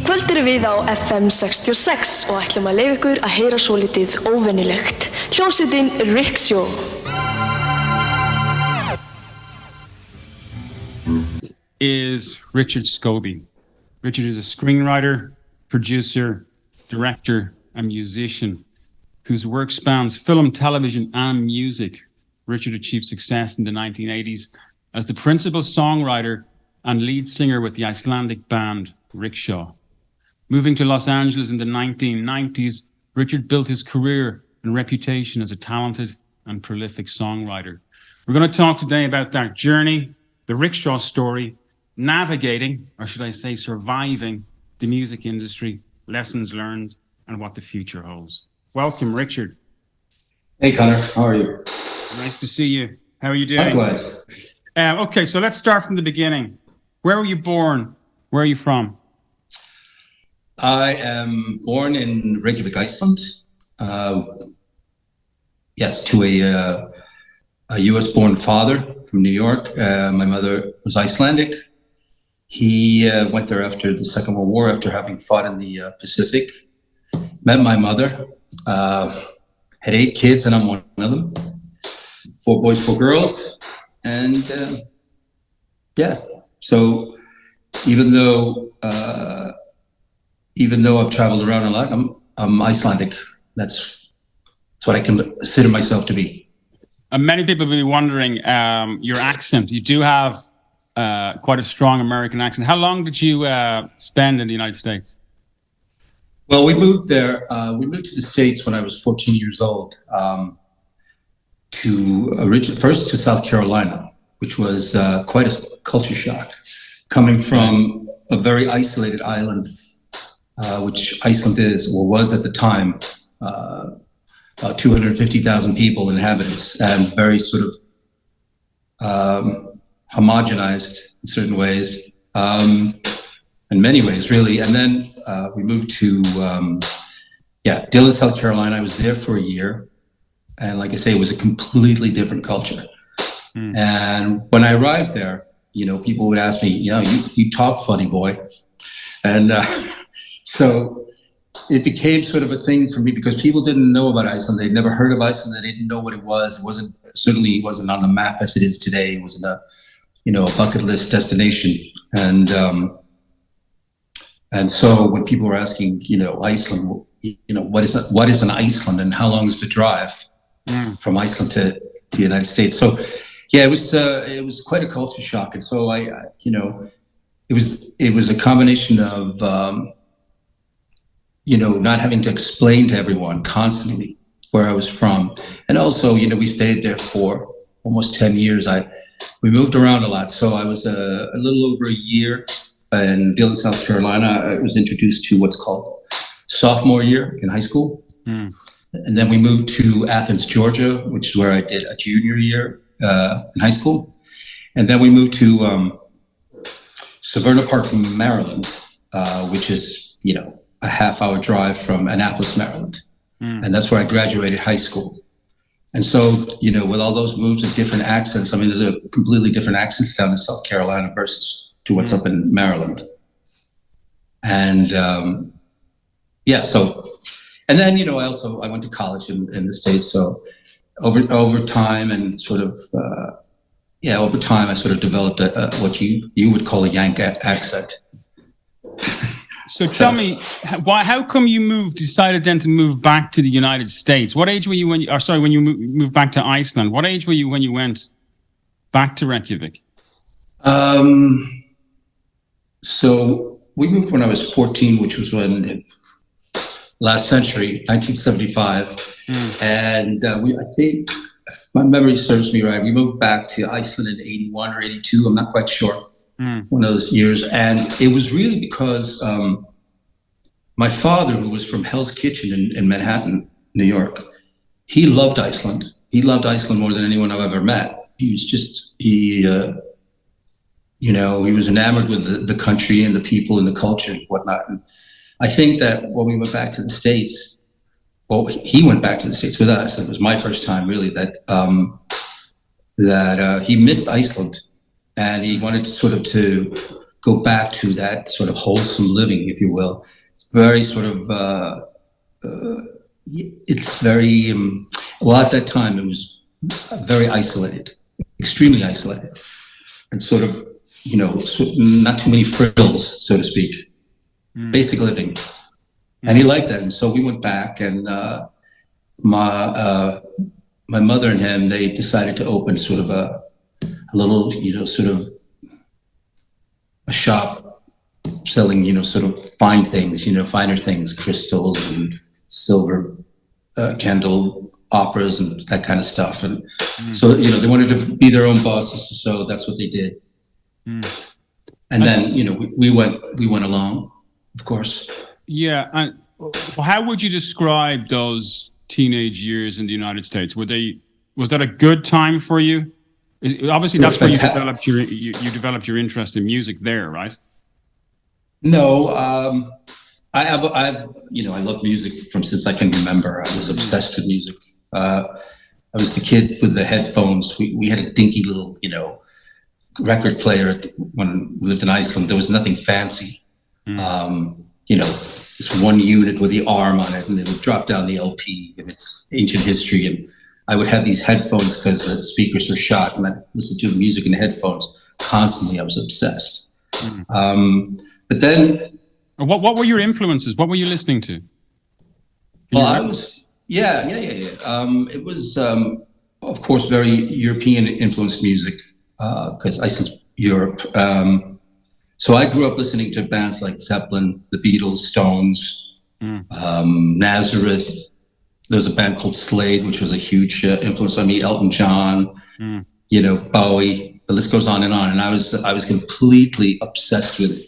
kvöld erum við á FM 66 og ætlum að leyfa ykkur að heyra svolítið óvenjulegt. Hljómsveitin Rikshaw. Is Richard Scobie. Richard is a screenwriter, producer, director, and musician whose work spans film, television, and music. Richard achieved success in the 1980s as the principal songwriter and lead singer with the Icelandic band Rikshaw. Moving to Los Angeles in the 1990s, Richard built his career and reputation as a talented and prolific songwriter. We're going to talk today about that journey, the Rikshaw story, navigating, or should I say surviving, the music industry, lessons learned, and what the future holds. Welcome, Richard. Hey, Conor. How are you? Nice to see you. How are you doing? Likewise. Okay, so let's start from the beginning. Where were you born? Where are you from? I am born in Reykjavik, Iceland. Yes, to a U.S.-born father from New York. My mother was Icelandic. He went there after the Second World War, after having fought in the Pacific. Met my mother. Had 8 kids, and I'm one of them. 4 boys, 4 girls. And yeah, so even though I've traveled around a lot, I'm Icelandic. That's what I consider myself to be. Many people will be wondering your accent. You do have quite a strong American accent. How long did you spend in the United States? Well, we moved there. We moved to the States when I was 14 years old. First to South Carolina, which was quite a culture shock, coming from a very isolated island, which Iceland is, or was at the time, about 250,000 people, inhabitants, and very sort of homogenized in certain ways, in many ways, really. And then we moved to, Dillon, South Carolina. I was there for a year. And like I say, it was a completely different culture. And when I arrived there, people would ask me, you talk funny, boy. And so it became sort of a thing for me because people didn't know about Iceland. They'd never heard of Iceland. They didn't know what it was. Certainly wasn't on the map as it is today. It wasn't a bucket list destination. And so when people were asking, Iceland, what is an Iceland and how long is the drive from Iceland to the United States? So yeah, it was quite a culture shock. And so it was a combination of, not having to explain to everyone constantly where I was from. And also, we stayed there for almost 10 years. We moved around a lot. So I was a little over a year in Dillon, South Carolina. I was introduced to what's called sophomore year in high school. And then we moved to Athens, Georgia, which is where I did a junior year in high school. And then we moved to Severna Park, Maryland, which is, a half-hour drive from Annapolis, Maryland. And that's where I graduated high school. And so, with all those moves and different accents, there's a completely different accents down in South Carolina versus to what's up in Maryland. And and then, I went to college in the States. So over time and sort of, over time, I sort of developed what you would call a Yank accent. So tell me, how come you decided then to move back to the United States? What age were you when you moved back to Iceland? What age were you when you went back to Reykjavik? So we moved when I was 14, which was when last century, 1975. And I think, if my memory serves me right, we moved back to Iceland in 81 or 82. I'm not quite sure. One of those years. And it was really because my father, who was from Hell's Kitchen in Manhattan, New York, he loved Iceland. He loved Iceland more than anyone I've ever met. He was enamored with the country and the people and the culture and whatnot. And I think that when we went back to the States, he went back to the States with us. It was my first time really that he missed Iceland. And he wanted to go back to that sort of wholesome living, if you will. It's very sort of, it's very, well, at that time it was very isolated, extremely isolated, and sort of, not too many frills, so to speak, basic living. And he liked that. And so we went back, and my mother and him, they decided to open sort of a little, sort of a shop selling, sort of fine things, finer things, crystals and silver candle operas and that kind of stuff. And so, they wanted to be their own bosses. So that's what they did. And then, we went along, of course. Yeah. And how would you describe those teenage years in the United States? Was that a good time for you? Obviously, that's where you developed your interest in music there, right? No, I love music from since I can remember. I was obsessed with music. I was the kid with the headphones. We had a dinky little, record player when we lived in Iceland. There was nothing fancy. This one unit with the arm on it, and it would drop down the LP and its ancient history. And I would have these headphones because the speakers were shot, and I listened to the music in the headphones constantly. I was obsessed. But then, what were your influences? What were you listening to? I was, it was, of course, very European influenced music because Iceland's Europe. So I grew up listening to bands like Zeppelin, the Beatles, Stones, Nazareth. There's a band called Slade, which was a huge influence on me. Elton John, Bowie. The list goes on. And I was completely obsessed with it.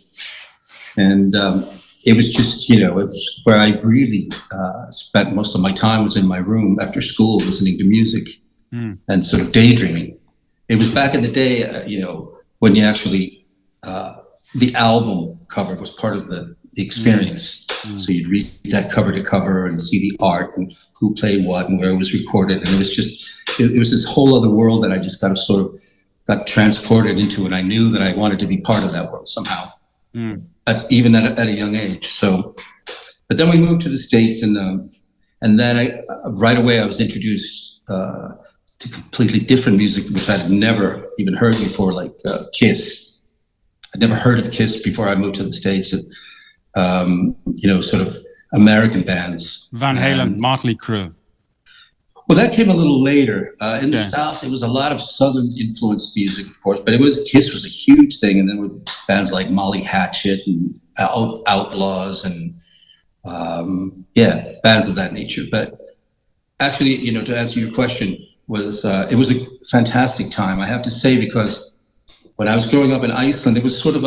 And it was just, it was where I really spent most of my time was in my room after school listening to music and sort of daydreaming. It was back in the day, when you actually, the album cover was part of the experience. So you'd read that cover to cover and see the art and who played what and where it was recorded. And it was just, it was this whole other world that I just got transported into, and I knew that I wanted to be part of that world somehow, even at a young age. So, but then we moved to the States, and then right away I was introduced to completely different music, which I had never even heard before, like Kiss. I'd never heard of Kiss before I moved to the States. And, sort of American bands. Van Halen, Motley Crue. Well, that came a little later. In the South, it was a lot of Southern influenced music, of course, but Kiss was a huge thing. And then with bands like Molly Hatchet and Outlaws and, bands of that nature. But actually, to answer your question, it was a fantastic time, I have to say, because when I was growing up in Iceland, it was sort of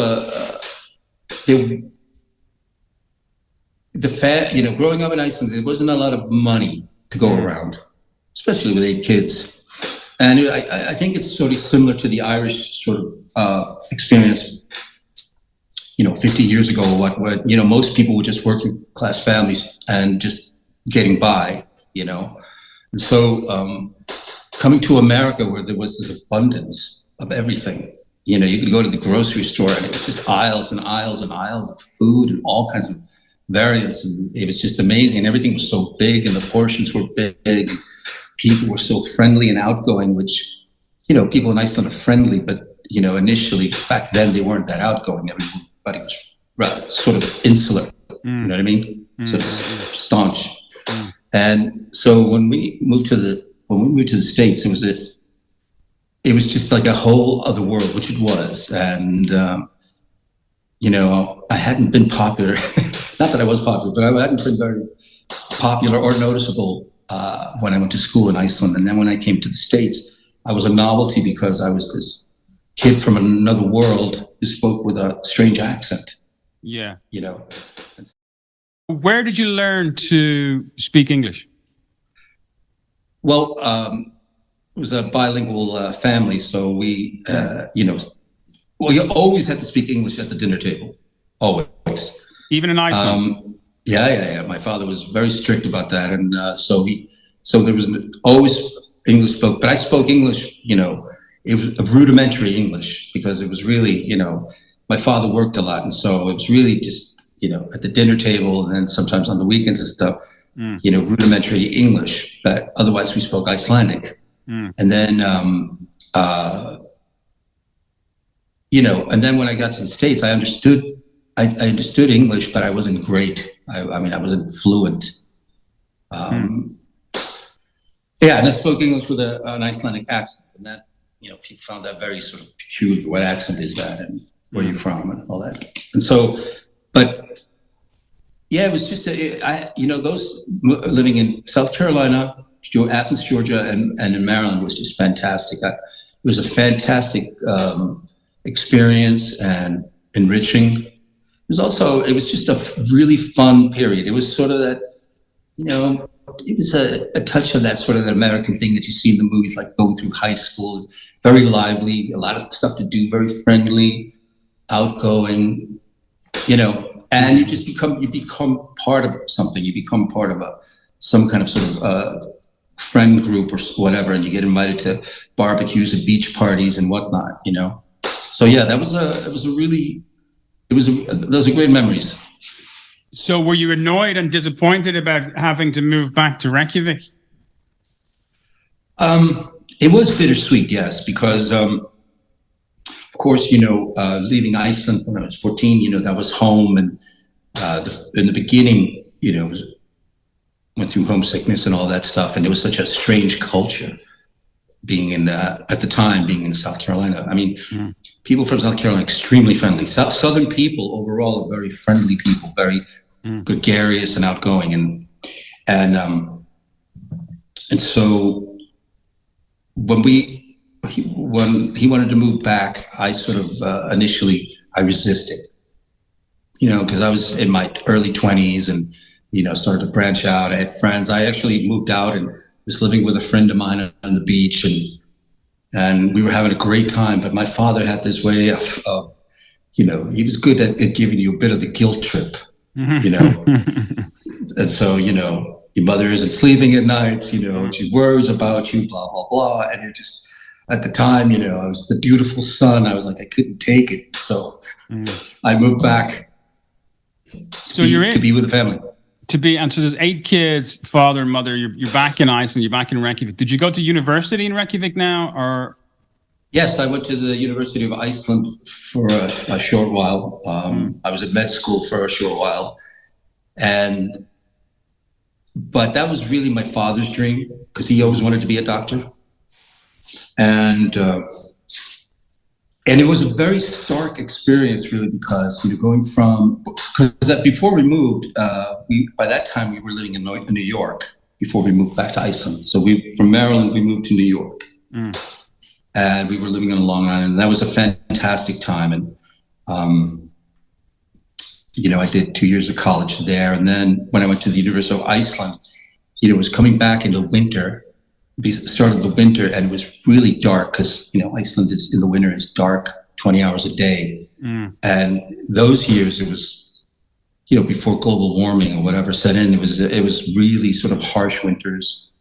growing up in Iceland, there wasn't a lot of money to go around, especially with 8 kids. And I think it's sort of similar to the Irish sort of experience, 50 years ago, most people were just working class families and just getting by, And so coming to America, where there was this abundance of everything, you could go to the grocery store and it was just aisles and aisles and aisles of food and all kinds of variants, and it was just amazing. And everything was so big, and the portions were big. People were so friendly and outgoing, which, people in Iceland are friendly, but, initially back then they weren't that outgoing. Everybody was sort of insular, you know what I mean? Sort of staunch. And so when we moved to the States, it was just like a whole other world, which it was. And, I hadn't been popular. Not that I was popular, but I hadn't been very popular or noticeable when I went to school in Iceland. And then when I came to the States, I was a novelty because I was this kid from another world who spoke with a strange accent. Yeah. Where did you learn to speak English? Well, it was a bilingual family. So we, you always had to speak English at the dinner table. Always. Even in Iceland? Yeah. My father was very strict about that. And so there was always English spoke, but I spoke English, it was a rudimentary English because it was really, my father worked a lot, and so it was really just, at the dinner table, and then sometimes on the weekends and stuff, rudimentary English, but otherwise we spoke Icelandic. And then, and then when I got to the States, I understood English, but I wasn't great. I wasn't fluent. And I spoke English with an Icelandic accent, and that, people found that very sort of peculiar. What accent is that, and where you're from, and all that. And so, but yeah, it was just those living in South Carolina, Athens, Georgia, and in Maryland was just fantastic. It was a fantastic experience and enriching. It was just a really fun period. It was sort of that, it was a touch of that sort of American thing that you see in the movies, like going through high school. Very lively, a lot of stuff to do, very friendly, outgoing, and you become part of something. You become part of some kind of sort of friend group or whatever, and you get invited to barbecues and beach parties and whatnot, So yeah, those are great memories. So were you annoyed and disappointed about having to move back to Reykjavik? It was bittersweet, yes, because of course, leaving Iceland when I was 14, that was home, and in the beginning, went through homesickness and all that stuff, and it was such a strange culture being at the time being in South Carolina. I mean, people from South Carolina are extremely friendly. Southern people overall are very friendly people, very gregarious and outgoing, and so when he wanted to move back, I sort of initially I resisted, because I was in my early 20s and started to branch out. I had friends. I actually moved out and was living with a friend of mine on the beach, and we were having a great time. But my father had this way of he was good at giving you a bit of the guilt trip, and so your mother isn't sleeping at night, she worries about you, blah blah blah, and it just. At the time, I was the beautiful son. I was like, I couldn't take it. So I moved back to be with the family. And so there's 8 kids, father and mother. You're back in Iceland. You're back in Reykjavik. Did you go to university in Reykjavik now, or? Yes, I went to the University of Iceland for a short while. I was at med school for a short while. But that was really my father's dream, because he always wanted to be a doctor. And it was a very stark experience, really, because because before we moved, by that time we were living in New York before we moved back to Iceland. So from Maryland we moved to New York, and we were living on Long Island. And that was a fantastic time, and I did 2 years of college there, and then when I went to the University of Iceland, it was coming back into winter. Started the winter, and it was really dark because Iceland is in the winter. It's dark 20 hours a day, and those years it was before global warming or whatever set in. It was really sort of harsh winters,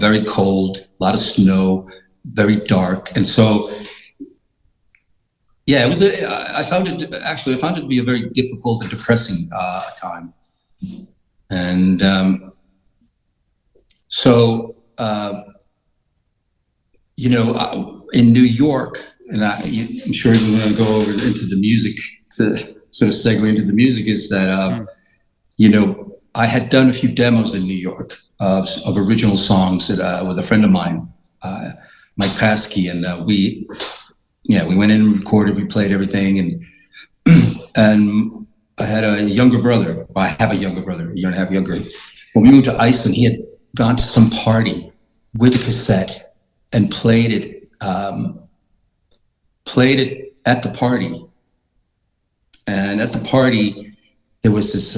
very cold, a lot of snow, very dark, and so yeah, I found it to be a very difficult and depressing time, and so. In New York, and I'm sure we're going to go over into the music to sort of segue into the music, is that, I had done a few demos in New York of original songs with a friend of mine, Mike Paskey, and we went in and recorded, we played everything, and I had a younger brother. I have a younger brother, a year and a half younger. When we moved to Iceland, he had gone to some party with a cassette and played it at the party. And at the party, there was this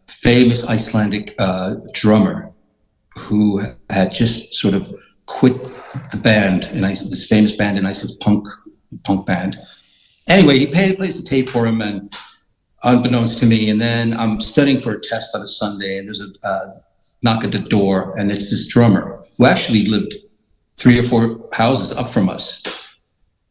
famous Icelandic drummer who had just sort of quit the band in Iceland, this famous band in Iceland, punk band. Anyway, he plays the tape for him, and unbeknownst to me, and then I'm studying for a test on a Sunday, and there's a knock at the door, and it's this drummer who actually lived 3 or 4 houses up from us.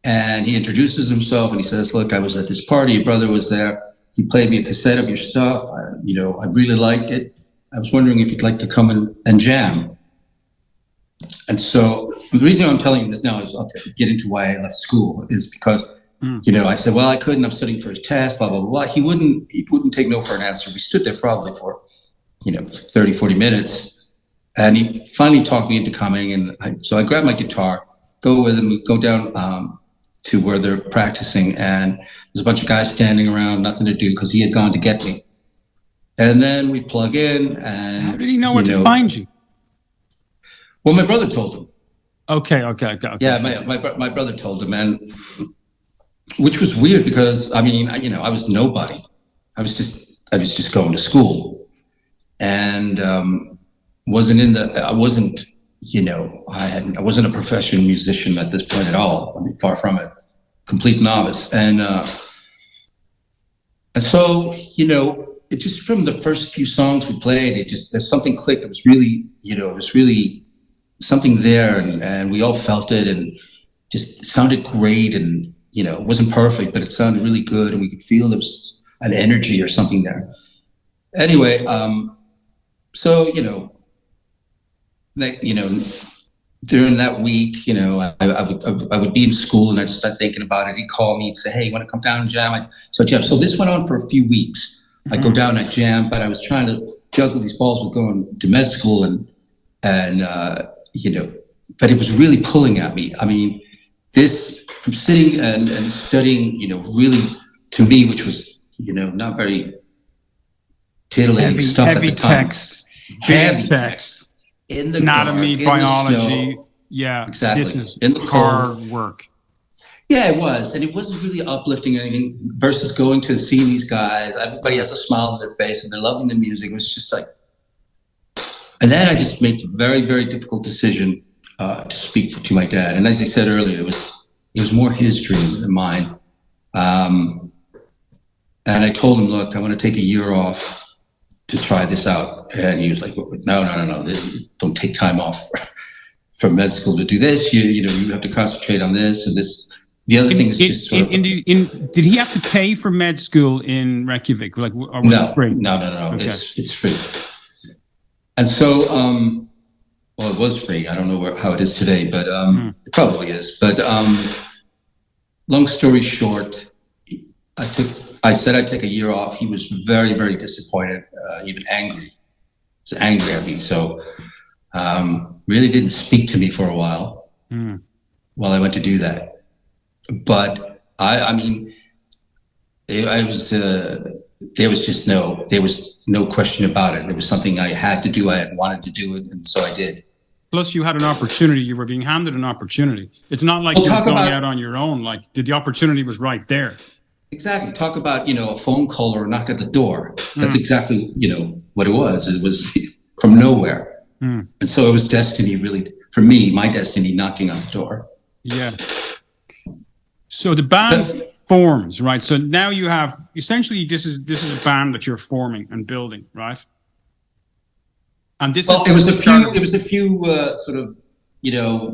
And he introduces himself and he says, look, I was at this party. Your brother was there. He played me a cassette of your stuff. I really liked it. I was wondering if you'd like to come and jam. And so the reason I'm telling you this now is I'll get into why I left school is because, I said, well, I couldn't. I'm studying for his test, blah, blah, blah. He wouldn't take no for an answer. We stood there probably for, 30, 40 minutes. And he finally talked me into coming. And so I grabbed my guitar, go with him, go down to where they're practicing. And there's a bunch of guys standing around, nothing to do because he had gone to get me. And then we plug in and... How did he know where to find you? Well, my brother told him. Okay. Yeah, my brother told him, and which was weird because I was nobody. I was just going to school, and I wasn't a professional musician at this point at all. I mean, far from it, complete novice, and so it just from the first few songs we played, there's something clicked. It was really something there, and we all felt it, and just sounded great, and it wasn't perfect, but it sounded really good, and we could feel there was an energy or something there. Anyway, so during that week, I would be in school and I'd start thinking about it. He'd call me and say, "Hey, you want to come down and jam?" So this went on for a few weeks. I'd go down and I'd jam, but I was trying to juggle these balls with going to med school and but it was really pulling at me. I mean, this from sitting and studying, really to me, which was, not very titillating stuff at the time. Heavy text. In the anatomy, biology. Yeah, exactly. This is in the hard work. Yeah, it was. And it wasn't really uplifting or anything versus going to see these guys. Everybody has a smile on their face and they're loving the music. It was just like, and then I just made a very, very difficult decision to speak to my dad. And as I said earlier, it was more his dream than mine. And I told him, look, I want to take a year off to try this out. And he was like, no. Don't take time off from med school to do this. You have to concentrate on this and this. The other thing is just sort of... Did he have to pay for med school in Reykjavik? Or was it free? No. Okay. It's free. And so, it was free. I don't know how it is today, but it probably is. But long story short, I said I'd take a year off. He was very, very disappointed, even angry. He was angry at me. So really didn't speak to me for a while while I went to do that. But there was no question about it. It was something I had to do. I had wanted to do it, and so I did. Plus, you had an opportunity. You were being handed an opportunity. It's not like you were going out on your own. Like, the opportunity was right there. Exactly. Talk about, a phone call or a knock at the door. That's exactly, what it was. It was from nowhere. And so it was destiny, really, for me, my destiny knocking on the door. Yeah. So the band forms, right? So now you have, essentially, this is a band that you're forming and building, right? And it was a few sort of,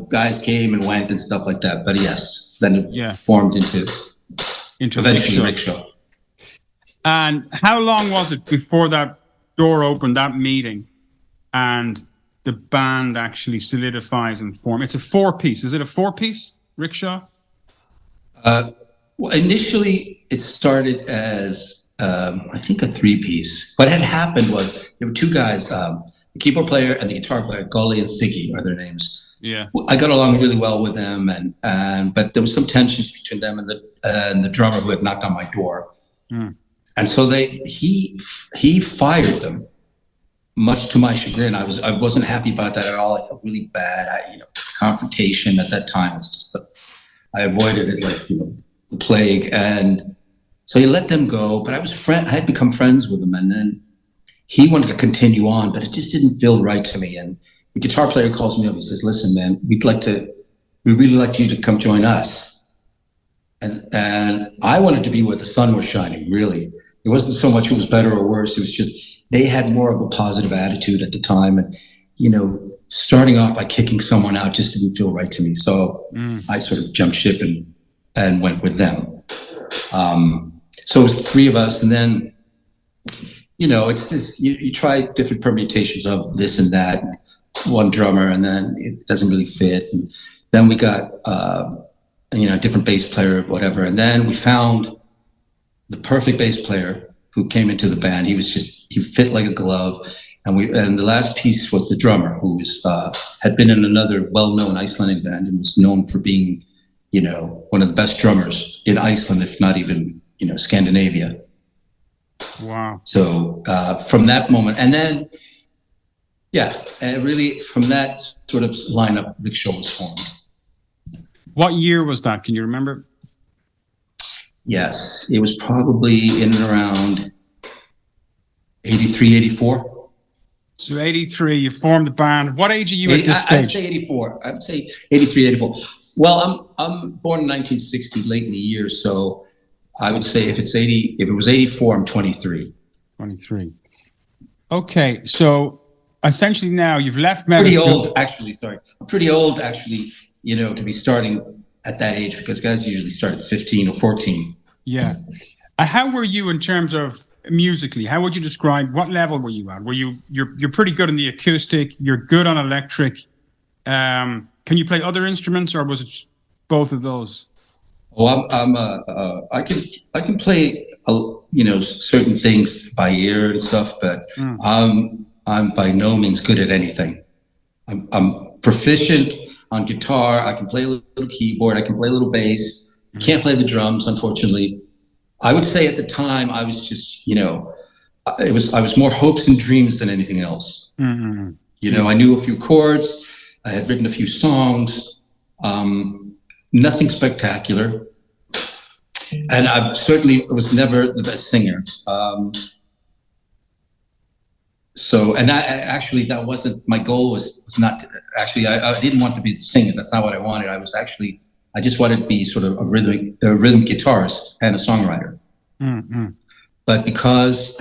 guys came and went and stuff like that. But yes, then it formed into eventually Rikshaw. And how long was it before that door opened, that meeting, and the band actually solidifies and forms? It's a 4-piece. Is it a 4-piece, Rikshaw? Well, initially it started as, I think, a 3-piece. What had happened was there were two guys, the keyboard player and the guitar player, L.A.and are their names. Yeah, I got along really well with them, but there was some tensions between them and the drummer who had knocked on my door, and so he fired them, much to my chagrin. I wasn't happy about that at all. I felt really bad. Confrontation at that time was just I avoided it like the plague, and so he let them go. But I had become friends with him, and then he wanted to continue on, but it just didn't feel right to me. And the guitar player calls me up. He says, "Listen, man, we'd really like you to come join us." And I wanted to be where the sun was shining. Really, it wasn't so much who was better or worse. It was just they had more of a positive attitude at the time, and starting off by kicking someone out just didn't feel right to me. So I sort of jumped ship and and went with them. So it was three of us, and then, it's this, you try different permutations of this and that, and one drummer, and then it doesn't really fit. And then we got, a different bass player, whatever. And then we found the perfect bass player who came into the band. He fit like a glove. And the last piece was the drummer, who had been in another well-known Icelandic band and was known for being, one of the best drummers in Iceland, if not even, Scandinavia. Wow. So from that moment, and then, really from that sort of lineup, Rikshaw was formed. What year was that? Can you remember? Yes, it was probably in and around 83, 84. So 83, you formed the band. What age are you at this stage? I'd say 84. I'd say 83, 84. Well, I'm born in 1960, late in the year, so I would say if it was 84, I'm 23. 23. Okay, so essentially now you've left medicine. Pretty old, actually. Sorry, I'm pretty old, actually. To be starting at that age, because guys usually start at 15 or 14. Yeah. How were you in terms of musically? How would you describe, what level were you at? You're pretty good on the acoustic, you're good on electric. Can you play other instruments, or was it both of those? Oh, I can play, certain things by ear and stuff, but I'm by no means good at anything. I'm proficient on guitar. I can play a little keyboard. I can play a little bass. Can't play the drums, unfortunately. I would say at the time I was just, I was more hopes and dreams than anything else. Mm-hmm. I knew a few chords. I had written a few songs. Nothing spectacular. And I certainly was never the best singer. That wasn't, my goal was not, I didn't want to be the singer. That's not what I wanted. I just wanted to be sort of a rhythm guitarist and a songwriter. Mm-hmm. But because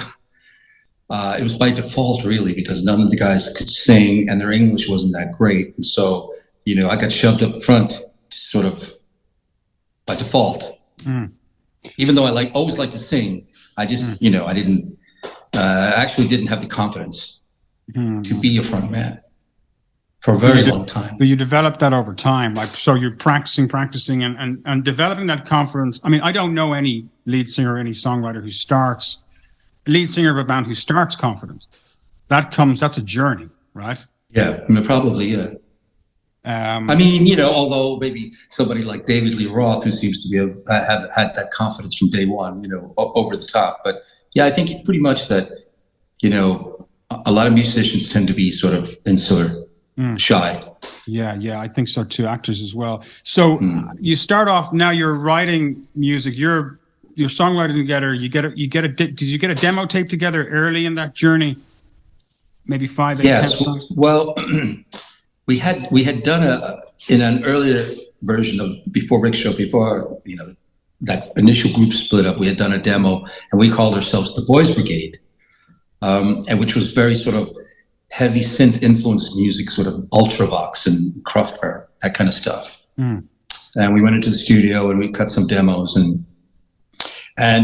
it was by default, really, because none of the guys could sing and their English wasn't that great. And so, I got shoved up front sort of by default. Even though I always liked to sing, I just, I didn't, actually didn't have the confidence to be a front man for a very long time. But you developed that over time. So you're practicing and developing that confidence. I mean, I don't know any lead singer or any songwriter lead singer of a band who starts confident. That's a journey, right? Yeah, probably, yeah. Although maybe somebody like David Lee Roth, who seems to have had that confidence from day one, over the top. But yeah, I think pretty much that, a lot of musicians tend to be sort of insular, shy. Yeah, I think so too. Actors as well. So you start off, now you're writing music, you're songwriting together. Did you get a demo tape together early in that journey? Maybe 5, 8, 10 songs? Well, we had done in an earlier version of before Rikshaw, before that initial group split up, we had done a demo, and we called ourselves the Boys Brigade, and which was very sort of heavy synth influenced music, sort of Ultravox and Kraftwerk, that kind of stuff. And we went into the studio and we cut some demos, and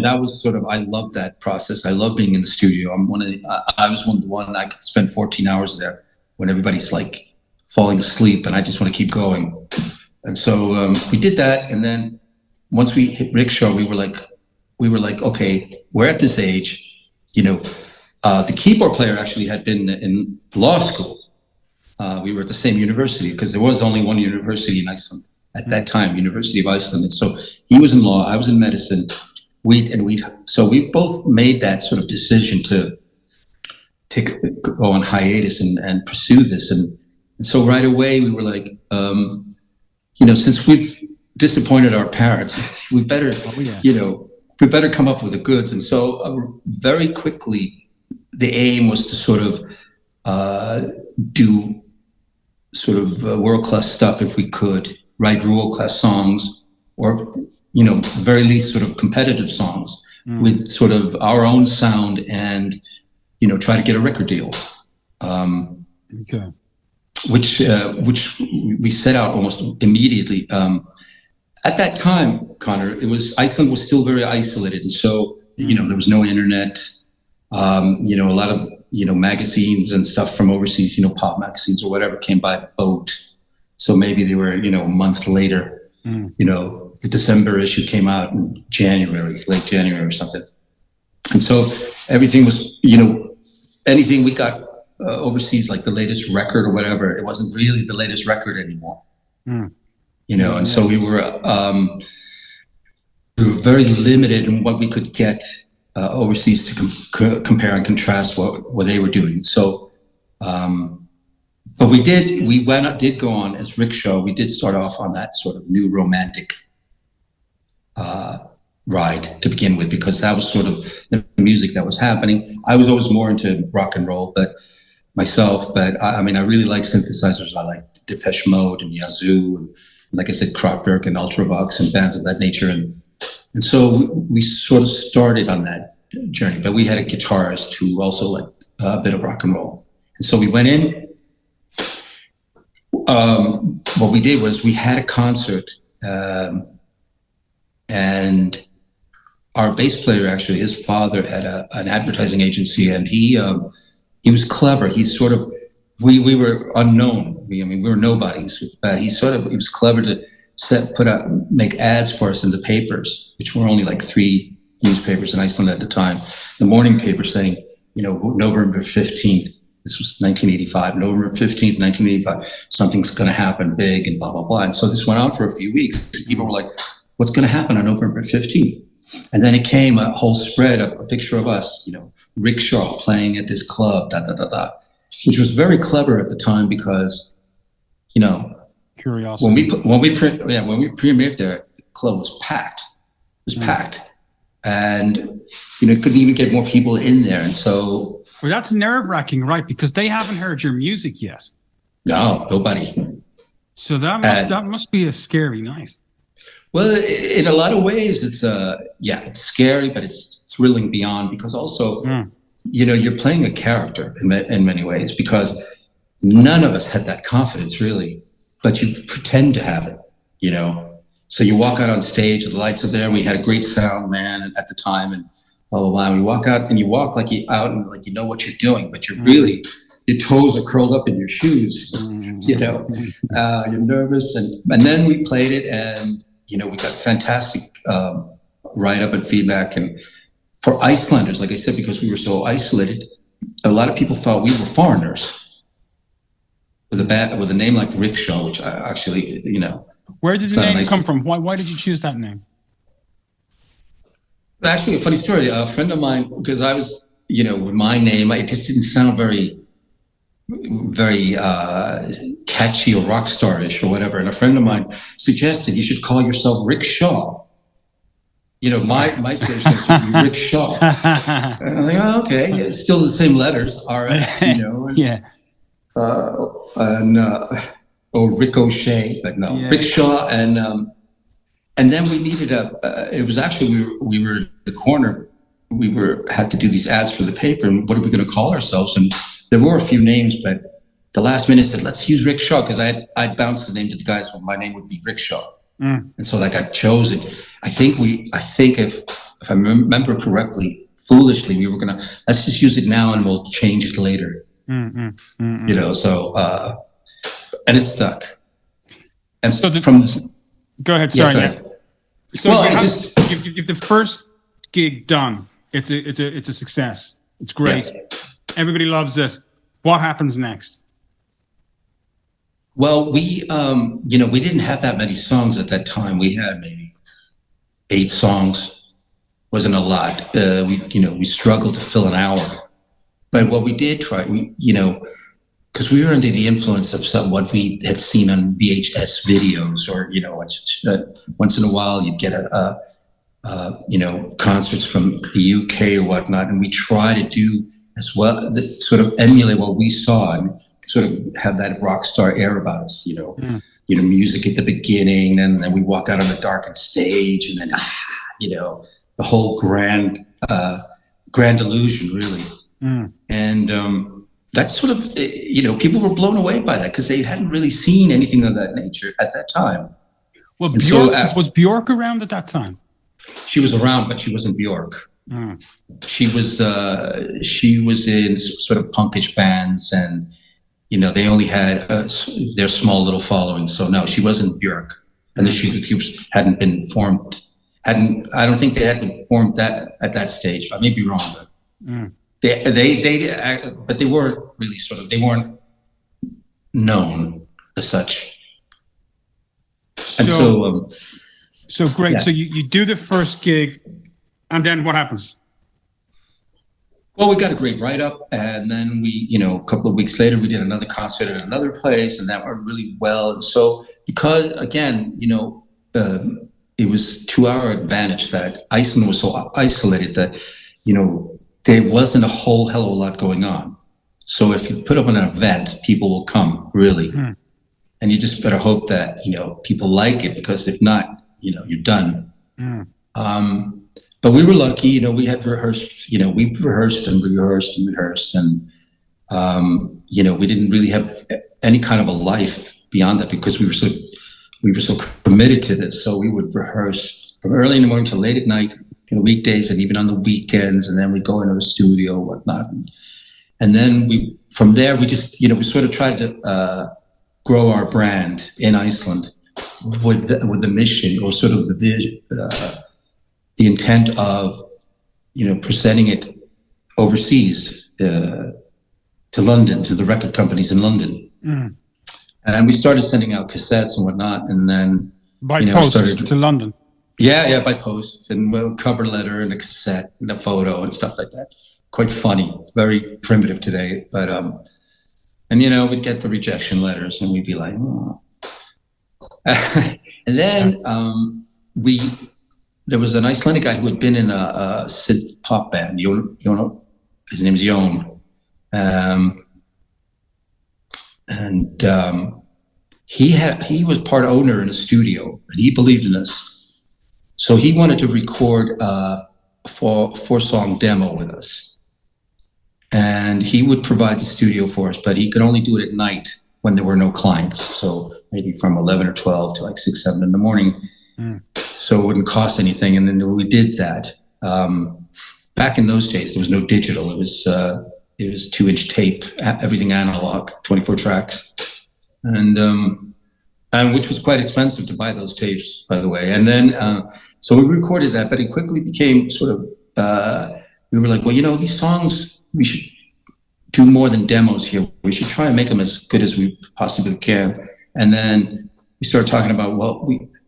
that was sort of, I loved that process. I love being in the studio. I was one I could spend 14 hours there when everybody's like falling asleep, and I just want to keep going. And so we did that, and then once we hit Rikshaw, we were like, okay, we're at this age. The keyboard player actually had been in law school. We were at the same university, because there was only one university in Iceland at that time, University of Iceland. And so he was in law, I was in medicine. So we both made that sort of decision to go on hiatus and pursue this. And so right away we were like, since we've disappointed our parents, we better, we better come up with the goods. And so very quickly, the aim was to sort of do sort of world-class stuff if we could, write world-class songs, or, very least sort of competitive songs with sort of our own sound, and, try to get a record deal. Okay. Which we set out almost immediately. At that time, Conor, Iceland was still very isolated, and so there was no internet. A lot of magazines and stuff from overseas, pop magazines or whatever, came by boat. So maybe they were a month later. The December issue came out in January, late January or something. And so everything was, anything we got overseas, like the latest record or whatever, it wasn't really the latest record anymore. And so we were very limited in what we could get overseas to compare and contrast what they were doing. So, but we did go on as Rikshaw. We did start off on that sort of new romantic ride to begin with, because that was sort of the music that was happening. I was always more into rock and roll, but I really like synthesizers. I like Depeche Mode and Yazoo, and like I said, Kraftwerk and Ultravox and bands of that nature. And so we sort of started on that journey, but we had a guitarist who also liked a bit of rock and roll. And so we went in. What we did was we had a concert, and our bass player, actually, his father had an advertising agency, and he was clever. He's sort of, we were unknown. We were nobodies, but he was clever to make ads for us in the papers, which were only like 3 newspapers in Iceland at the time. The morning paper saying, November 15th, this was 1985, November 15th, 1985, something's going to happen big and blah, blah, blah. And so this went on for a few weeks. People were like, what's going to happen on November 15th? And then it came a whole spread of a picture of us, Rikshaw playing at this club, which was very clever at the time because, curiosity. When we premiered there, the club was packed. It was packed, and couldn't even get more people in there. And so, well, that's nerve-wracking, right? Because they haven't heard your music yet. No, nobody. So that must be a scary night. Well, in a lot of ways, it's scary, but it's thrilling beyond, because also, you're playing a character in many ways, because none of us had that confidence really, but you pretend to have it, So you walk out on stage, the lights are there. We had a great sound man at the time, and blah, blah, blah. And we walk out, and you walk like you out and like you know what you're doing, but you're really, your toes are curled up in your shoes, you're nervous. And then we played it, and we got fantastic write-up and feedback. And for Icelanders, like I said, because we were so isolated, a lot of people thought we were foreigners with a name like Rikshaw, which I actually, Where did the name come from? Why did you choose that name? Actually, a funny story. A friend of mine, because I was, with my name, it just didn't sound very, very catchy or rock star-ish or whatever. And a friend of mine suggested you should call yourself Rikshaw. My stage name should be Rikshaw. And I'm like, oh, okay, it's still the same letters, R-S, yeah. Or Ricochet, but no, yeah. Rikshaw. And then we needed it was actually, we were at the corner, had to do these ads for the paper, and what are we going to call ourselves? And there were a few names, but the last minute said, let's use Rikshaw, because I'd bounced the name to the guys, well, my name would be Rikshaw. And so that got chosen. I think if I remember correctly, foolishly, we were going to, let's just use it now and we'll change it later. So, and it stuck. And so go ahead. Sorry. Yeah, go ahead. So you've the first gig done. It's a success. It's great. Yeah. Everybody loves it. What happens next? Well, we didn't have that many songs at that time. We had maybe 8 songs. Wasn't a lot. We struggled to fill an hour. But what we did try, because we were under the influence of what we had seen on VHS videos, or once in a while you'd get concerts from the UK or whatnot, and we try to do as well, sort of emulate what we saw and sort of have that rock star air about us, music at the beginning, and then we walk out on the darkened stage, and then the whole grand illusion, really. And that's sort of, people were blown away by that, because they hadn't really seen anything of that nature at that time. Well, And Bjork, was Bjork around at that time? She was around, but she wasn't Bjork. She was in sort of punkish bands, and they only had their small little following. So no, she wasn't Bjork, and the Sugar Cubes hadn't been formed. I don't think they had been formed at that stage. I may be wrong, but but they weren't really they weren't known as such. And so great. Yeah. So you do the first gig, and then what happens? Well, we got a great write-up, and then we, a couple of weeks later, we did another concert at another place, and that went really well. And so, because, again, it was to our advantage that Iceland was so isolated that, there wasn't a whole hell of a lot going on. So if you put up an event, people will come, really. And you just better hope that, people like it, because if not, you're done. But we were lucky, we had rehearsed, we rehearsed and rehearsed and rehearsed. And, we didn't really have any kind of a life beyond that, because we were so committed to this. So we would rehearse from early in the morning to late at night, weekdays and even on the weekends. And then we go into the studio and whatnot. And then from there, we just, we sort of tried to grow our brand in Iceland with the mission, or sort of the vision, the intent of, presenting it overseas, to London, to the record companies in London. And we started sending out cassettes and whatnot, and then by post to London. Yeah, by post, and a cover letter and a cassette and a photo and stuff like that. Quite funny, very primitive today, but and we'd get the rejection letters, and we'd be like, oh. And then there was an Icelandic guy who had been in a synth pop band. His name's Jón. He was part owner in a studio, and he believed in us. So he wanted to record a 4-song demo with us. And he would provide the studio for us, but he could only do it at night when there were no clients. So maybe from 11 or 12 to like 6, 7 in the morning. So it wouldn't cost anything. And then we did that. Back in those days, there was no digital. It was 2-inch tape, everything analog, 24 tracks. And which was quite expensive to buy those tapes, by the way. And then, so we recorded that, but it quickly became sort of, we were like, well, these songs, we should do more than demos here. We should try and make them as good as we possibly can. And then we started talking about,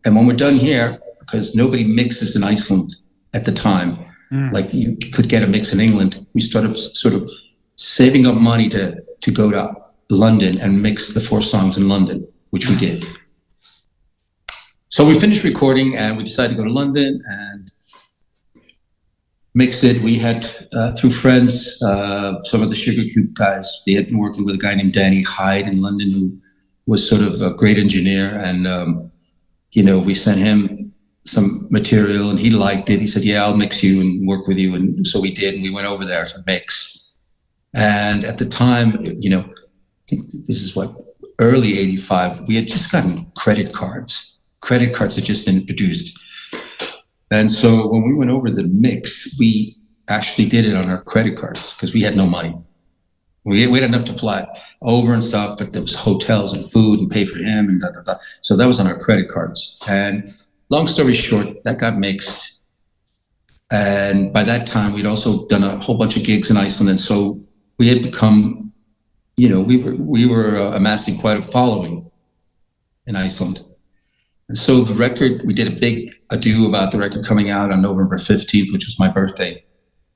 and when we're done here, because nobody mixes in Iceland at the time, like you could get a mix in England, we started sort of saving up money to go to London and mix the 4 songs in London, which we did. So we finished recording, and we decided to go to London and mix it. We had, through friends, some of the Sugar Cube guys, they had been working with a guy named Danny Hyde in London, who was sort of a great engineer. And, we sent him some material, and he liked it. He said, yeah, I'll mix you and work with you. And so we did, and we went over there to mix. And at the time, I think this is early 85, we had just gotten credit cards. Credit cards had just been introduced. And so when we went over the mix, we actually did it on our credit cards because we had no money. We had enough to fly over and stuff, but there was hotels and food and pay for him and da. So that was on our credit cards. And long story short, that got mixed. And by that time, we'd also done a whole bunch of gigs in Iceland. And so we had become, we were amassing quite a following in Iceland. And so the record, we did a big ado about the record coming out on November 15th, which was my birthday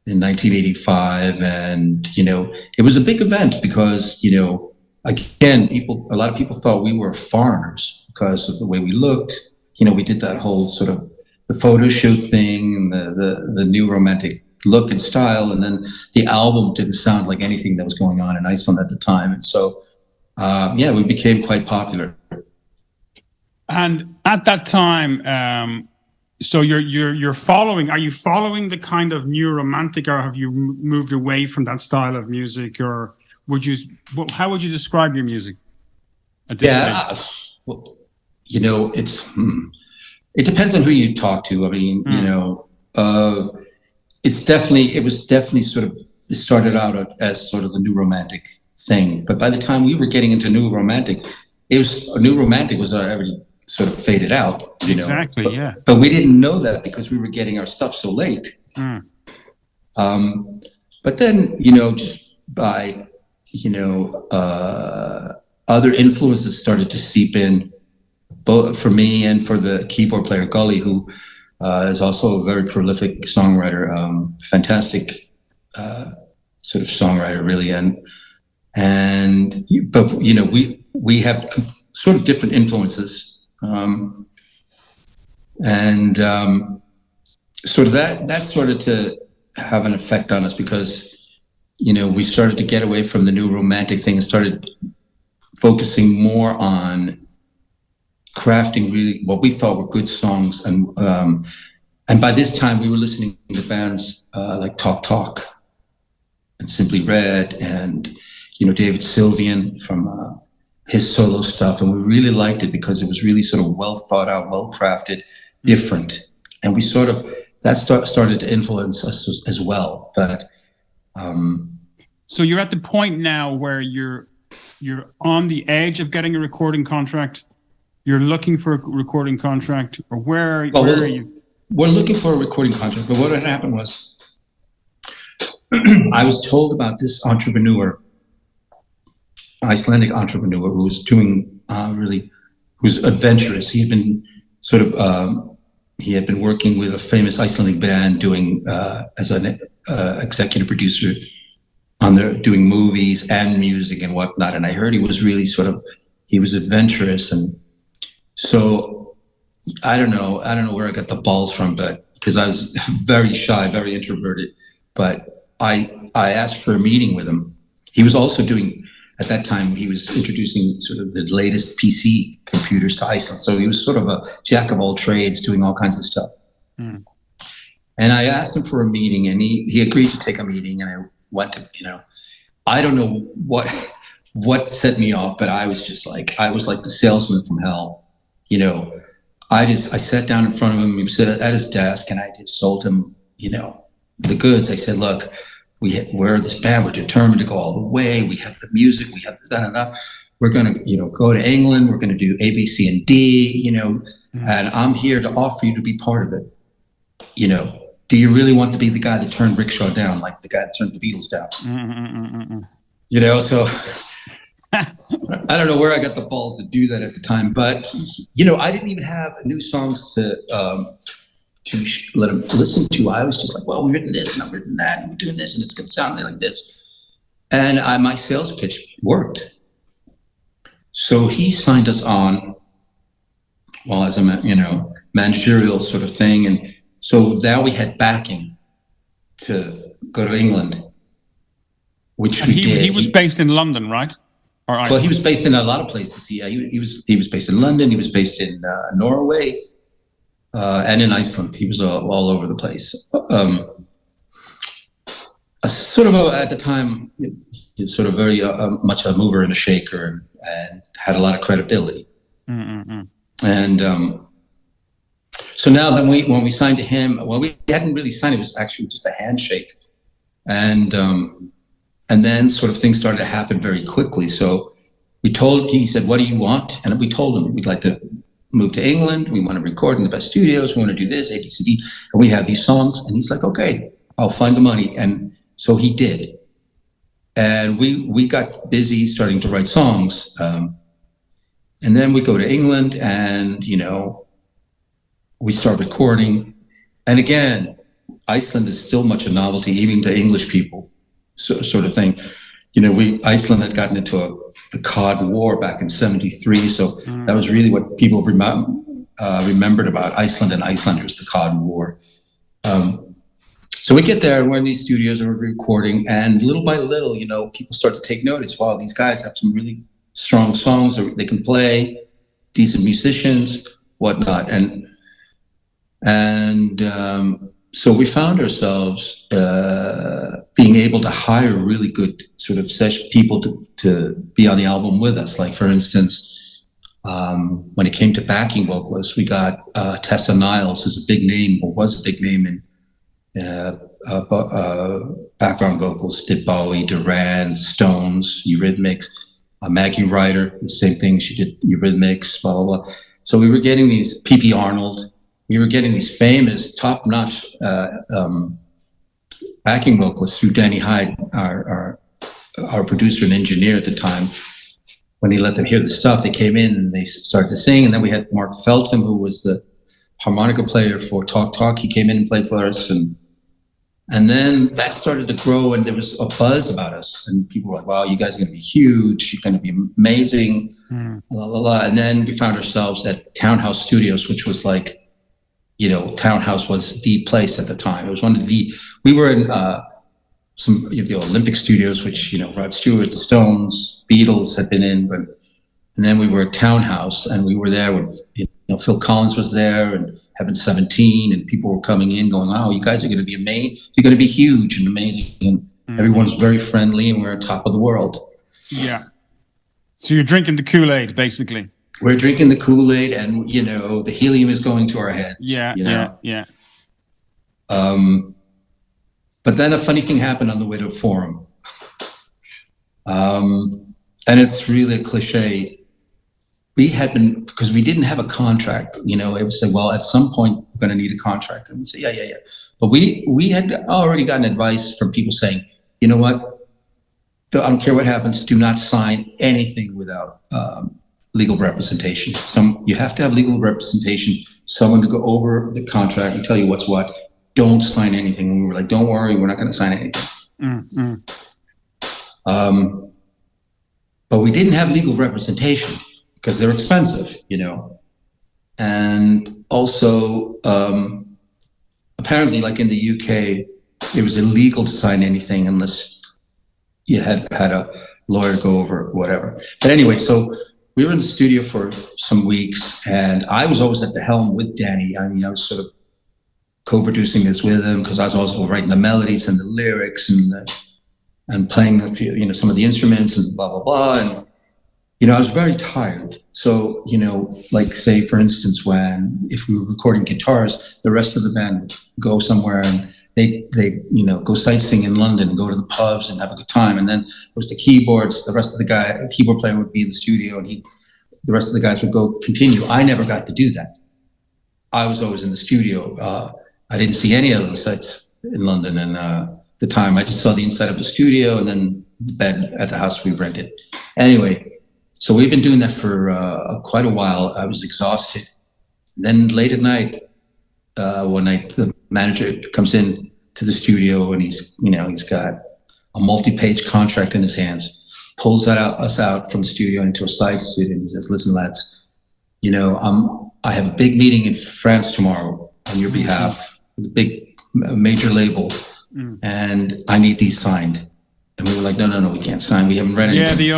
in 1985. And, it was a big event because, again, a lot of people thought we were foreigners because of the way we looked. We did that whole sort of the photo shoot thing, and the new romantic look and style. And then the album didn't sound like anything that was going on in Iceland at the time. And so, we became quite popular. And at that time, so you're following. Are you following the kind of new romantic, or have you moved away from that style of music, or how would you describe your music? At this stage? Well, it's it depends on who you talk to. I mean, you know, it was definitely sort of, it started out as sort of the new romantic thing. But by the time we were getting into new romantic was already sort of faded out, you know. Exactly, yeah. But we didn't know that because we were getting our stuff so late. But then, you know, just by, you know, other influences started to seep in, both for me and for the keyboard player Gully, who is also a very prolific songwriter, fantastic sort of songwriter, really. But you know, we have sort of different influences, sort of that started to have an effect on us because, you know, we started to get away from the new romantic thing and started focusing more on crafting really what we thought were good songs. And by this time we were listening to bands like Talk and Simply Red and, you know, David Sylvian from his solo stuff. And we really liked it because it was really sort of well thought out, well crafted, different. And we sort of, started to influence us as well. But so you're at the point now where you're on the edge of getting a recording contract. You're looking for a recording contract, or where are you? We're looking for a recording contract, but what had happened was I was told about this entrepreneur, Icelandic entrepreneur, who was doing who's adventurous. He had been sort of he had been working with a famous Icelandic band doing as an executive producer on doing movies and music and whatnot. And I heard he was really he was adventurous. And so I don't know where I got the balls from, but because I was very shy, very introverted, but I asked for a meeting with him. He was also doing, at that time, he was introducing sort of the latest PC computers to Iceland. So he was sort of a jack of all trades, doing all kinds of stuff. And I asked him for a meeting, and he agreed to take a meeting. And I went to, you know, I don't know what set me off, but I was like the salesman from hell. You know, I sat down in front of him. He was at his desk, and I just sold him, you know, the goods. I said, look, we're this band. We're determined to go all the way. We have the music. We have the da-da-da. We're going to, you know, go to England. We're going to do A, B, C, and D, you know, and I'm here to offer you to be part of it. You know, do you really want to be the guy that turned Rikshaw down, like the guy that turned the Beatles down? You know, so I don't know where I got the balls to do that at the time, but, you know, I didn't even have new songs to let him listen to. I was just like, well, we've written this and I've written that and we're doing this and it's going to sound like this. And my sales pitch worked. So he signed us on, well, as a, you know, managerial sort of thing. And so now we had backing to go to England, which we did. He was based in London, right? Well, he was based in a lot of places. Yeah, he was based in London. He was based in Norway. And in Iceland, he was all over the place. Sort of at the time, sort of very much a mover and a shaker, and had a lot of credibility. And so now then, when we signed to him, well, we hadn't really signed. It was actually just a handshake, and then sort of things started to happen very quickly. So he said, "What do you want?" And we told him we'd like to move to England. We want to record in the best studios. We want to do this, A, B, C, D. And we have these songs. And he's like, okay, I'll find the money. And so he did. And we got busy starting to write songs. And then we go to England and, you know, we start recording. And again, Iceland is still much a novelty, even to English people, sort of thing. You know, Iceland had gotten into the Cod War back in '73, so that was really what people remembered about Iceland and Icelanders, the Cod War. So we get there and we're in these studios and we're recording, and little by little, you know, people start to take notice. Wow, these guys have some really strong songs, or they can play, decent musicians, whatnot, and so we found ourselves being able to hire really good sort of people to be on the album with us. Like, for instance, When it came to backing vocalists, we got Tessa Niles, who's a big name, or was a big name in background vocals, did Bowie, Duran, Stones, Eurythmics. Maggie Ryder, the same thing, she did Eurythmics, blah, blah, blah. So we were getting these, P.P. Arnold, we were getting these famous, top-notch backing vocalists through Danny Hyde, our producer and engineer at the time. When he let them hear the stuff, they came in and they started to sing. And then we had Mark Feltham, who was the harmonica player for Talk Talk. He came in and played for us. And then that started to grow, and there was a buzz about us. And people were like, wow, you guys are going to be huge. You're going to be amazing, blah, blah, blah. And then we found ourselves at Townhouse Studios, which was like, you know, Townhouse was the place at the time. It was one of the, we were in some the Olympic Studios, which, you know, Rod Stewart, the Stones, Beatles had been in, but, and then we were at Townhouse, and we were there with, you know, Phil Collins was there, and Heaven 17, and people were coming in going, oh, you guys are going to be amazing. You're going to be huge and amazing. And everyone's very friendly, and we're on top of the world. Yeah. So you're drinking the Kool-Aid, basically. We're drinking the Kool-Aid, and, you know, the helium is going to our heads. Yeah, you know? yeah. But then a funny thing happened on the way to a forum. And it's really a cliche. We had been, because we didn't have a contract, you know, it was said, well, at some point we're going to need a contract. And we say, yeah. But we had already gotten advice from people saying, you know what, I don't care what happens, do not sign anything without legal representation. You have to have legal representation, someone to go over the contract and tell you what's what. Don't sign anything. And we were like, don't worry, we're not going to sign anything. But we didn't have legal representation because they're expensive, you know. And also, apparently, like in the UK, it was illegal to sign anything unless you had a lawyer go over whatever. But anyway, so we were in the studio for some weeks, and I was always at the helm with Danny. I mean, I was sort of co-producing this with him because I was also writing the melodies and the lyrics and playing a few, you know, some of the instruments and blah, blah, blah. And, you know, I was very tired. So, you know, like say, for instance, if we were recording guitars, the rest of the band would go somewhere and they, you know, go sightseeing in London, go to the pubs and have a good time. And then it was the keyboards, the rest of the keyboard player would be in the studio, and the rest of the guys would go continue. I never got to do that. I was always in the studio. I didn't see any of the sites in London, and the time I just saw the inside of the studio and then the bed at the house we rented. Anyway, so we've been doing that for quite a while. I was exhausted. Then late at night, one night, the manager comes in to the studio, and he's got a multi-page contract in his hands, pulls us out from the studio into a side suite, and he says, listen, lads, you know, I have a big meeting in France tomorrow on your behalf. The big major label, and I need these signed. And we were like, no, we can't sign. We haven't read anything.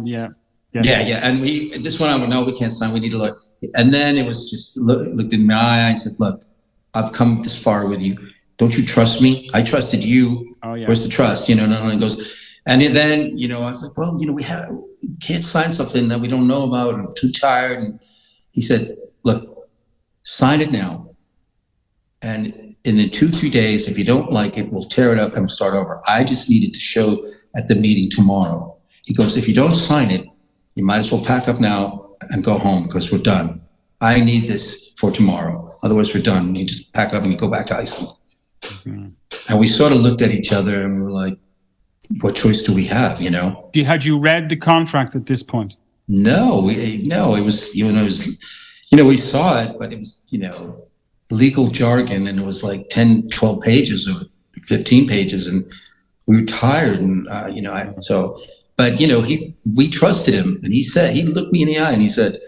Yeah. Yeah. And this one, I would know we can't sign. We need to look. And then it was just looked in my eye and said, look, I've come this far with you. Don't you trust me? I trusted you. Oh, yeah. Where's the trust? You know, no. He goes, and then, you know, I was like, well, you know, we can't sign something that we don't know about. I'm too tired. And he said, look, sign it now. And in 2-3 days, if you don't like it, we'll tear it up and we'll start over. I just needed to show at the meeting tomorrow. He goes, if you don't sign it, you might as well pack up now and go home because we're done. I need this for tomorrow. Otherwise, we're done. You just pack up and you go back to Iceland. Mm-hmm. And we sort of looked at each other and we were like, what choice do we have, you know? Had you read the contract at this point? No, it was, you know, we saw it, but it was, you know, legal jargon, and it was like 10, 12 pages or 15 pages, and we were tired, and but you know, we trusted him, and he looked me in the eye and he said,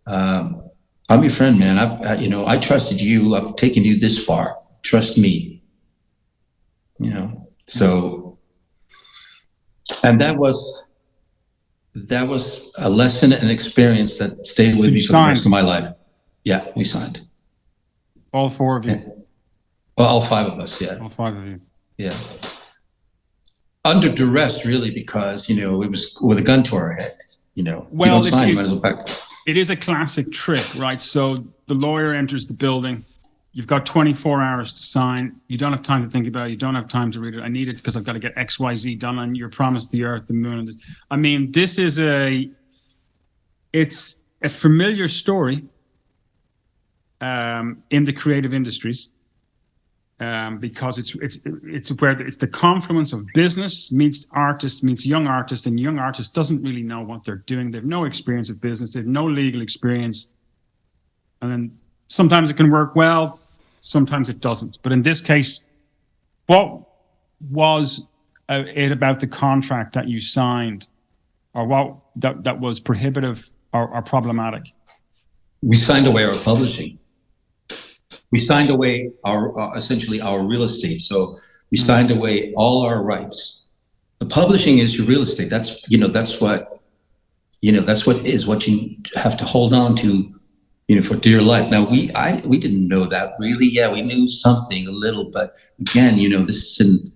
I'm your friend, man. I trusted you. I've taken you this far. Trust me. You know, so, and that was a lesson and experience that stayed with me for the rest of my life. Yeah, we signed. All four of you? Well, all five of us, yeah. All five of you. Yeah. Under duress, really, because, you know, it was with a gun to our head, you know. Well, if you don't sign, you might as well back. it is a classic trick, right? So the lawyer enters the building. You've got 24 hours to sign. You don't have time to think about it. You don't have time to read it. I need it because I've got to get X, Y, Z done. And you're promised the earth, the moon. I mean, it's a familiar story in the creative industries because it's where it's the confluence of business meets artist meets young artist, and young artist doesn't really know what they're doing. They've no experience of business. They've no legal experience, and then sometimes it can work well, sometimes it doesn't. But in this case, what was it about the contract that you signed, or what that was prohibitive or problematic? We signed away our publishing. We signed away our essentially our real estate. So we signed away all our rights. The publishing is your real estate. That's what you have to hold on to, for dear life. Now we didn't know that really. Yeah, we knew something a little, but again, this is in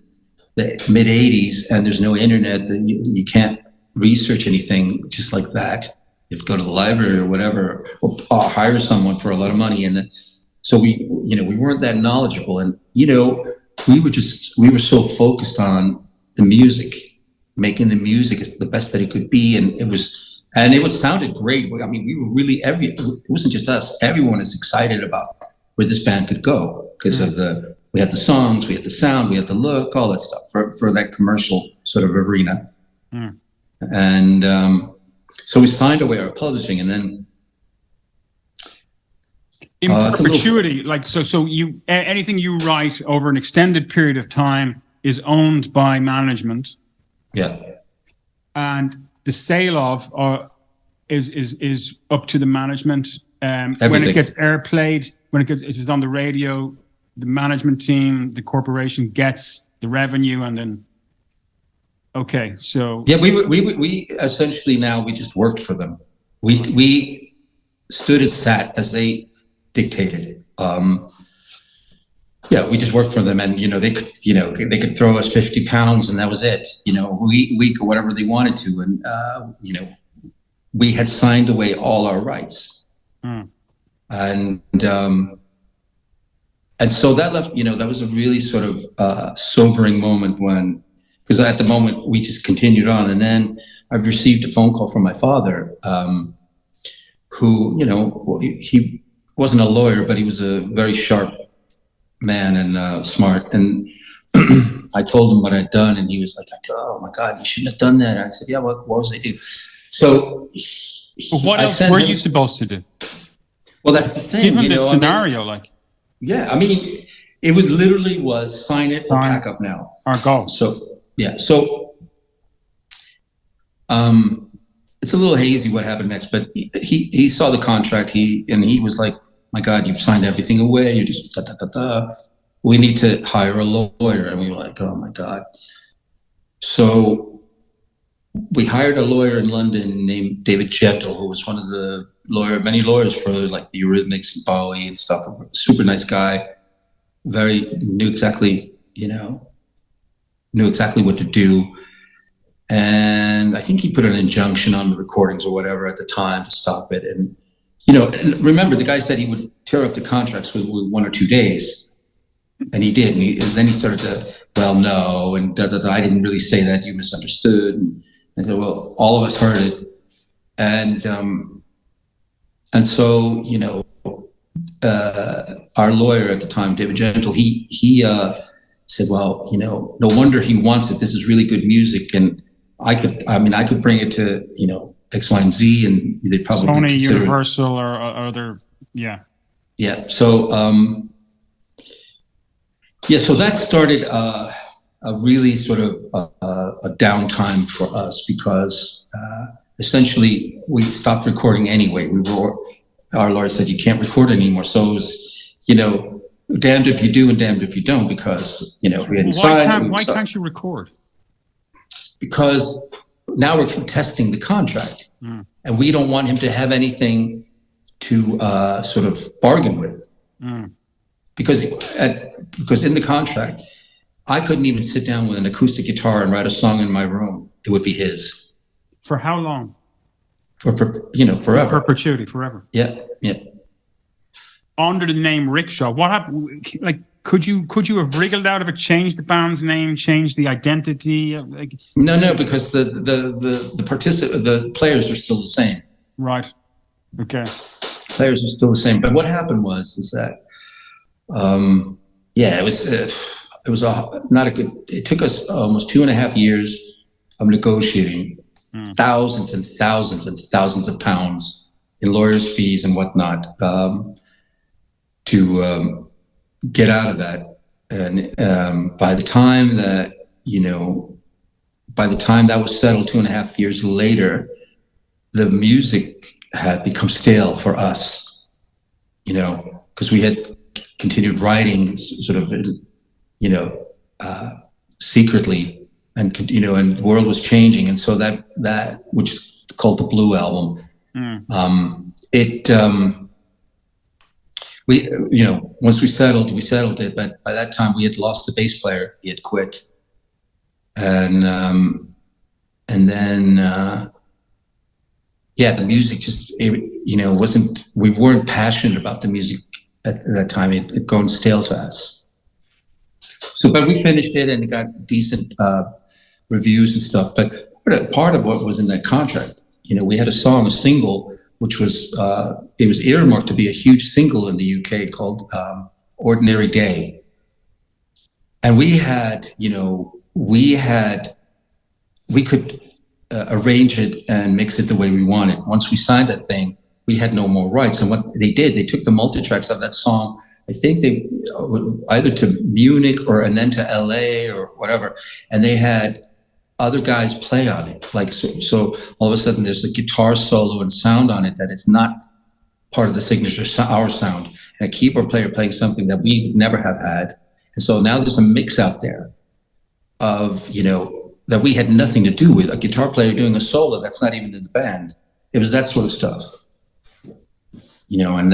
the mid '80s, and there's no internet. That you can't research anything just like that. You have to go to the library or whatever, or hire someone for a lot of money. And so we weren't that knowledgeable, and we were so focused on the music, making the music the best that it could be, and it sounded great. I mean, we were really it wasn't just us. Everyone is excited about where this band could go because of we had the songs, we had the sound, we had the look, all that stuff for that commercial sort of arena. And so we signed away our publishing, and then in perpetuity, so you anything you write over an extended period of time is owned by management. Yeah. And the sale of is up to the management. When it gets airplayed, if it's on the radio, the management team, the corporation gets the revenue, and then. Okay, so yeah, we essentially now we just worked for them. We stood and sat as they dictated. Yeah, we just worked for them, and they could throw us 50 pounds, and that was it. We could whatever they wanted to, and we had signed away all our rights, and so that left. That was a really sort of sobering moment because at the moment we just continued on, and then I've received a phone call from my father, who he wasn't a lawyer, but he was a very sharp man and smart. And I told him what I'd done, and he was like, "Oh my God, you shouldn't have done that." And I said, "Yeah, what was I do?" So, what else were you supposed to do? Well, that's the thing. Given the scenario, yeah, I mean, it literally was sign it or pack up now. Our goal. So. Yeah, so it's a little hazy what happened next, but he saw the contract. He was like, "My God, you've signed everything away. You just we need to hire a lawyer." And we were like, "Oh my God!" So we hired a lawyer in London named David Gentle, who was one of the many lawyers for like the Eurythmics and Bowie and stuff. A super nice guy, knew exactly what to do. And I think he put an injunction on the recordings or whatever at the time to stop it. And, and remember, the guy said he would tear up the contracts with 1 or 2 days. And he did. And then he started to, well, no, and I didn't really say that, you misunderstood. And I said, well, all of us heard it. And so, our lawyer at the time, David Gentle, he said, well, no wonder he wants it. This is really good music. And I could bring it to, X, Y, and Z, and they'd probably Sony, consider Universal, or other, yeah. Yeah. So, so that started a really sort of a downtime for us because essentially we stopped recording anyway. Our lawyer said, you can't record anymore. So it was, damned if you do and damned if you don't, because we hadn't signed. Why can't you record? Because now we're contesting the contract, and we don't want him to have anything to sort of bargain with. Because in the contract, I couldn't even sit down with an acoustic guitar and write a song in my room. It would be his. For how long? forever. Perpetuity, forever. Yeah, yeah. Under the name Rikshaw, what happened? Like, could you have wriggled out of it, changed the band's name, changed the identity? No, because the players are still the same. Right. Okay. Players are still the same. But what happened is that, it was not a good. It took us almost 2.5 years of negotiating, thousands and thousands and thousands of pounds in lawyers' fees and whatnot, to get out of that. And by the time that was settled 2.5 years later, the music had become stale for us, because we had continued writing sort of, secretly, and and the world was changing, and so that which is called the Blue Album, once we settled it, but by that time we had lost the bass player. He had quit, and then the music just wasn't. We weren't passionate about the music at that time. It had grown stale to us. So, but we finished it and it got decent reviews and stuff. But part of what was in that contract, we had a single, which was it was earmarked to be a huge single in the UK called "Ordinary Day," and we could arrange it and mix it the way we wanted. Once we signed that thing, we had no more rights. And what they did, they took the multi-tracks of that song. I think they either to Munich and then to L.A. or whatever, and they had other guys play on it. Like so all of a sudden there's a guitar solo and sound on it that is not part of the signature, our sound, and a keyboard player playing something that we would never have had. And so now there's a mix out there of that we had nothing to do with, a guitar player doing a solo that's not even in the band. It was that sort of stuff, and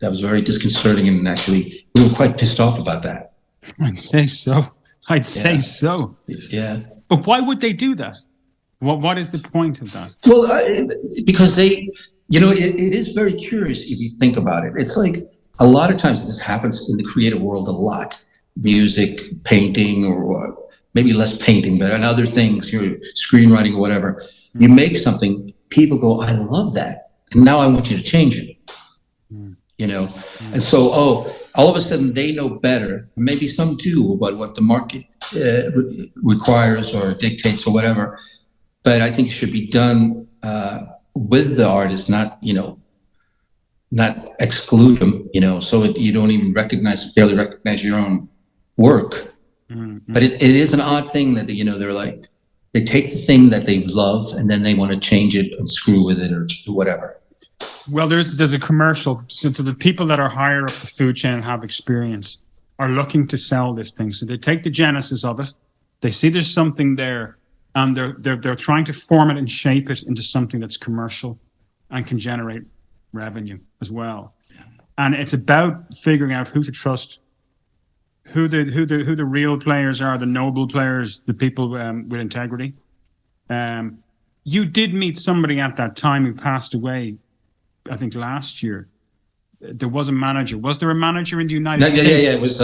that was very disconcerting, and actually we were quite pissed off about that. I'd say so. So. Yeah. But why would they do that? What is the point of that? Well, because they, it is very curious if you think about it. It's like a lot of times this happens in the creative world a lot. Music, painting, or maybe less painting, but on other things, screenwriting or whatever. You make something, people go, I love that. And now I want you to change it. And so, all of a sudden they know better. Maybe some do about what the market requires or dictates or whatever. But I think it should be done with the artist, not exclude them, so you don't even barely recognize your own work. Mm-hmm. But it is an odd thing that, they're like, they take the thing that they love and then they want to change it and screw with it or whatever. Well, there's a commercial. So the people that are higher up the food chain and have experience are looking to sell this thing. So they take the genesis of it, they see there's something there, and they're trying to form it and shape it into something that's commercial and can generate revenue as well. Yeah. And it's about figuring out who to trust, who the real players are, the noble players, the people with integrity. You did meet somebody at that time who passed away, I think last year. There was a manager. Was there a manager in the United States? Yeah. It was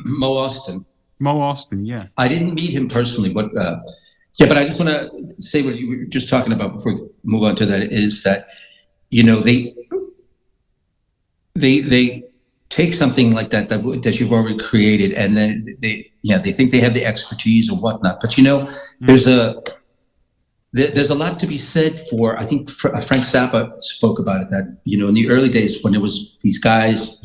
Mo Austin. Mo Austin, yeah. I didn't meet him personally, but but I just want to say what you were just talking about before we move on to that, is that, they take something like that you've already created, and then they think they have the expertise or whatnot. But there's a lot to be said for, I think Frank Zappa spoke about it, that, in the early days when it was these guys,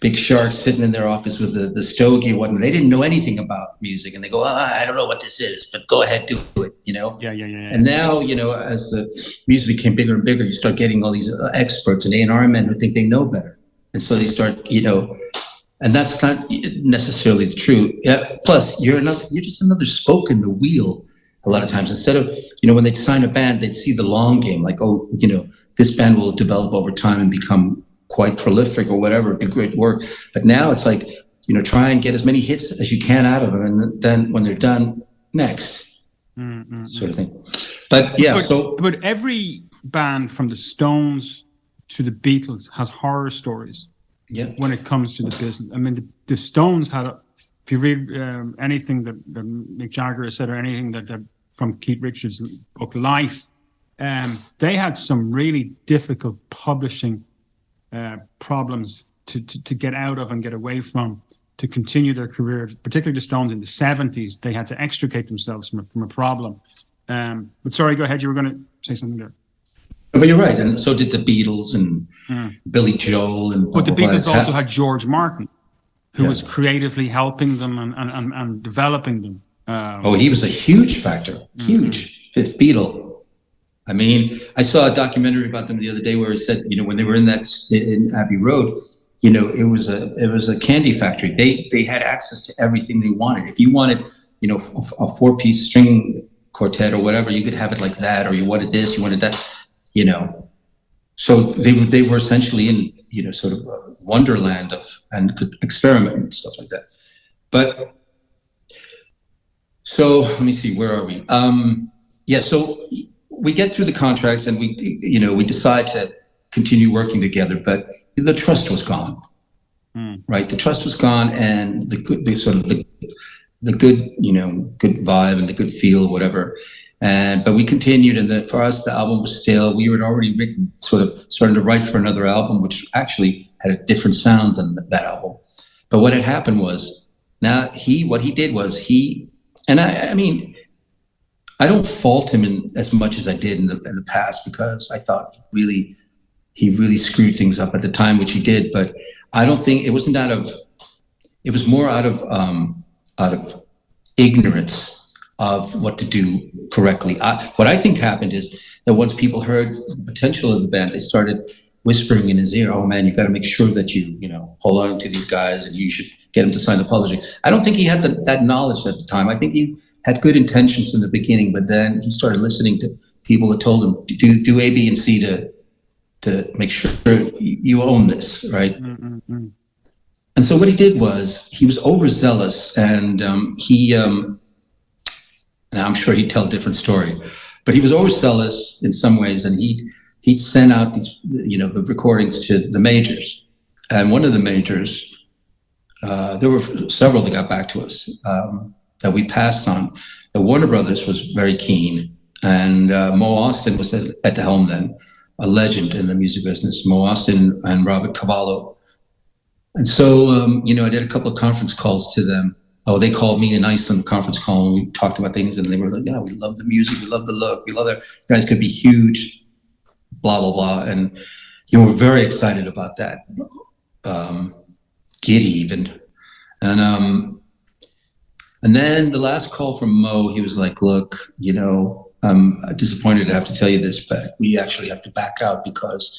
big sharks sitting in their office with the stogie and whatnot, they didn't know anything about music, and they go, I don't know what this is, but go ahead, do it, Yeah. And now, as the music became bigger and bigger, you start getting all these experts and A&R men who think they know better. And so they start, and that's not necessarily true. Yeah, plus, you're just another spoke in the wheel. A lot of times, instead of, when they'd sign a band, they'd see the long game, like, this band will develop over time and become quite prolific or whatever, it'd be great work. But now it's like, try and get as many hits as you can out of them, and then when they're done, next, sort of thing. But yeah, so but every band from the Stones to the Beatles has horror stories. Yeah. When it comes to the business, I mean, the Stones had. If you read anything that Mick Jagger has said, or anything that from Keith Richards' book Life, they had some really difficult publishing problems to get out of and get away from to continue their career. Particularly the Stones in the 70s, they had to extricate themselves from a problem. But sorry, go ahead. You were going to say something there. But you're right, and so did the Beatles and Billy Joel and. But the Beatles also had George Martin, who was creatively helping them and developing them. He was a huge factor, huge fifth Beatle. I mean, I saw a documentary about them the other day where it said, when they were in Abbey Road, it was a candy factory. They had access to everything they wanted. If you wanted, a 4-piece string quartet or whatever, you could have it like that, or you wanted this, you wanted that, So they were essentially in, sort of a wonderland and could experiment and stuff like that. But so let me see, where are we? So we get through the contracts and we decide to continue working together, but the trust was gone, right? The trust was gone, and the good vibe and the good feel, whatever. But we continued, and for us, the album was stale. We had already written, starting to write for another album, which actually had a different sound than that album. But what had happened was, what he did was I mean, I don't fault him as much as I did in the past, because I thought he really screwed things up at the time, which he did. But I don't think it wasn't it was more out of ignorance of what to do correctly. What I think happened is that once people heard the potential of the band, they started whispering in his ear, "Oh man, you got to make sure that you hold on to these guys, and you should get them to sign the publishing." I don't think he had that knowledge at the time. I think he had good intentions in the beginning, but then he started listening to people that told him to do A, B, and C to make sure you own this, right? Mm-hmm. And so what he did was he was overzealous, and now I'm sure he'd tell a different story, but he was overzealous in some ways, and he'd send out these, the recordings to the majors. And one of the majors, there were several that got back to us that we passed on. The Warner Brothers was very keen, and Mo Austin was at the helm then, a legend in the music business, Mo Austin and Robert Cavallo. And so, I did a couple of conference calls to them. They called me in Iceland, conference call, and we talked about things, and they were like, "Yeah, we love the music, we love the look, we love it. You guys could be huge, blah, blah, blah." And we're very excited about that. Giddy even. And then the last call from Mo, he was like, "Look, I'm disappointed to have to tell you this, but we actually have to back out because